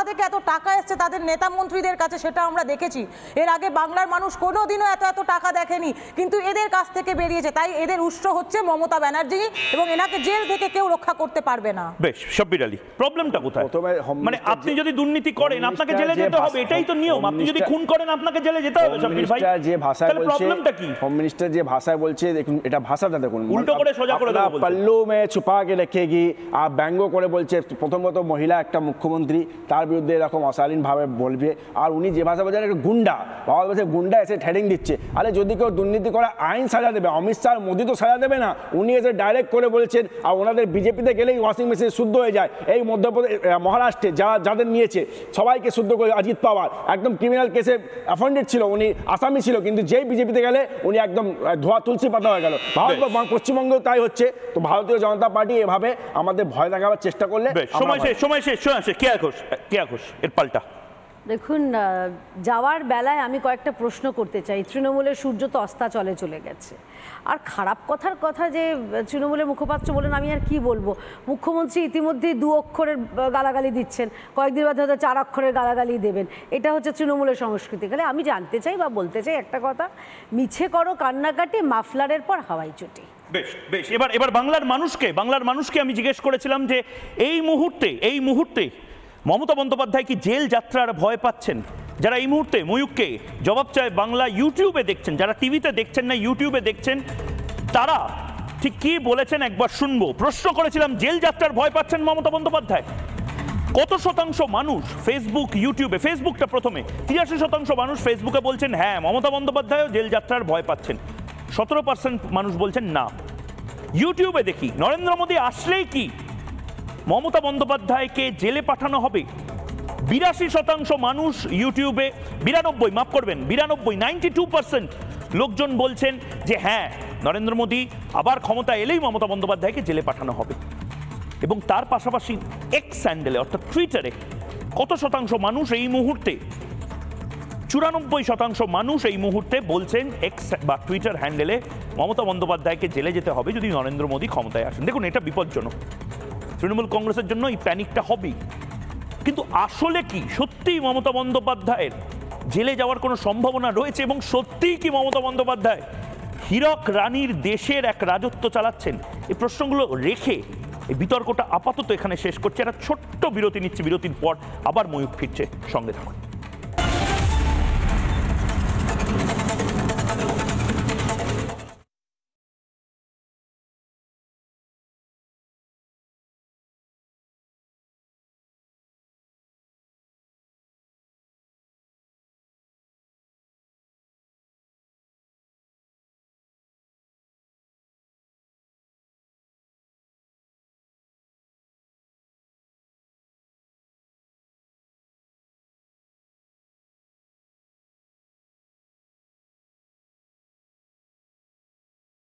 Speaker 11: থেকে এত টাকা এসছে তাদের নেতা মন্ত্রীদের কাছে, সেটা আমরা দেখেছি। এর আগে বাংলার মানুষ কোনোদিনও এত টাকা দেখেনি, কিন্তু এদের কাছ থেকে বেরিয়েছে। তাই এদের উৎস হচ্ছে মমতা ব্যানার্জি, এবং এনাকে জেল থেকে কেউ রক্ষা করতে পারবে না।
Speaker 1: বেশ, শব্বির আলী, প্রবলেমটা কোথায়? মানে আপনি যদি দুর্নীতি করেন আপনাকে জেলে যেতে হবে, এটাই তো নিয়ম। আপনি যদি খুন করেন আপনাকে জেলে যেতে হবে। শব্বির ভাই,
Speaker 12: যে ভাষায় বলছে,
Speaker 1: প্রবলেমটা কি?
Speaker 12: হোম মিনিস্টার যে ভাষায় বলছে, দেখুন এটা ভাষাটা দেখুন,
Speaker 1: উল্টো করে সোজা করে দেবো বলছে।
Speaker 12: पल्लू में छुपा के रखेगी। আর ব্যঙ্গ করে বলছে, প্রথমত মহিলা একটা মুখ্যমন্ত্রী, তার বিরুদ্ধে এরকম অশালীনভাবে বলবে। আর উনি যে ভাষা বলছেন একটা গুন্ডা, বাবা বলছে গুন্ডা এসে হেডিং দিচ্ছে। আরে যদি কেউ দুর্নীতি করে আইন সাজা দেবে, অমিত শাহ মোদি তো সাজা দেবে না। উনি এসে ডাইরেক্ট করে বলেছেন। আর ওনাদের বিজেপিতে গেলেই ওয়াশিং মেশিন শুদ্ধ হয়ে যায়। এই মধ্যপ্রদেশ, মহারাষ্ট্রে যাদের নিয়েছে সবাইকে শুদ্ধ করে। অজিত পাওয়ার একদম ক্রিমিনাল কেসে অ্যাফেন্ডেড ছিল, উনি আসামি ছিল, কিন্তু যেই বিজেপিতে গেলে উনি একদম ধোয়া তুলসী পাতা হয়ে গেল। পশ্চিমবঙ্গেও তাই হচ্ছে। তো ভারতীয় জনতা পার্টি এভাবে আমাদের ভয় দেখাবার চেষ্টা করলে
Speaker 1: সময় শেষ। কে ঘোষ এর পাল্টা?
Speaker 7: দেখুন, যাওয়ার বেলায় আমি কয়েকটা প্রশ্ন করতে চাই। তৃণমূলের সূর্য তো অস্তাচলে চলে গেছে। আর খারাপ কথার কথা যে তৃণমূলের মুখপাত্র বলেন, আমি আর কি বলবো। মুখ্যমন্ত্রী ইতিমধ্যেই 2 অক্ষরের গালাগালি দিচ্ছেন, কয়েকদিন বাদে হয়তো 4 অক্ষরের গালাগালি দেবেন। এটা হচ্ছে তৃণমূলের সংস্কৃতি। তাহলে আমি জানতে চাই বা বলতে চাই একটা কথা, মিছে করো কান্নাকাটি, মাফলারের পর হাওয়াই চটি।
Speaker 1: বেশ, এবার বাংলার মানুষকে আমি জিজ্ঞেস করেছিলাম যে এই মুহূর্তে মমতা বন্দ্যোপাধ্যায় কি জেল যাত্রার ভয় পাচ্ছেন? যারা এই মুহূর্তে ময়ূককে জবাব চায় বাংলা ইউটিউবে দেখছেন, যারা টিভিতে দেখছেন না ইউটিউবে দেখছেন, তারা ঠিক কি বলেছেন একবার শুনবো। প্রশ্ন করেছিলাম জেল যাত্রার ভয় পাচ্ছেন মমতা বন্দ্যোপাধ্যায়। কত শতাংশ মানুষ ফেসবুক, ইউটিউবে, ফেসবুকটা প্রথমে 83% মানুষ ফেসবুকে বলছেন হ্যাঁ মমতা বন্দ্যোপাধ্যায়ও জেল যাত্রার ভয় পাচ্ছেন। 17% মানুষ বলছেন না। ইউটিউবে দেখি নরেন্দ্র মোদী আসলেই কি মমতা বন্দ্যোপাধ্যায়কে জেলে পাঠানো হবে। 82% মানুষ ইউটিউবে, 92% লোকজন বলছেন যে হ্যাঁ নরেন্দ্র মোদী আবার ক্ষমতা এলেই মমতা বন্দ্যোপাধ্যায়কে জেলে পাঠানো হবে। এবং তার পাশাপাশি এক্স হ্যান্ডেলে অর্থাৎ টুইটারে কত শতাংশ মানুষ এই মুহূর্তে, 94% মানুষ এই মুহূর্তে বলছেন এক্স বা টুইটার হ্যান্ডেলে মমতা বন্দ্যোপাধ্যায়কে জেলে যেতে হবে যদি নরেন্দ্র মোদী ক্ষমতায় আসেন। দেখুন, এটা বিপজ্জনক। তৃণমূল কংগ্রেসের জন্য এই প্যানিকটা হবেই। কিন্তু আসলে কি সত্যিই মমতা বন্দ্যোপাধ্যায়ের জেলে যাওয়ার কোনো সম্ভাবনা রয়েছে? এবং সত্যিই কি মমতা বন্দ্যোপাধ্যায় হীরক রানীর দেশের এক রাজত্ব চালাচ্ছেন? এই প্রশ্নগুলো রেখে এই বিতর্কটা আপাতত এখানে শেষ করছে। একটা ছোট্ট বিরতি নিচ্ছে, বিরতির পর আবার ময়ূখ ফিরছে, সঙ্গে থাকুন।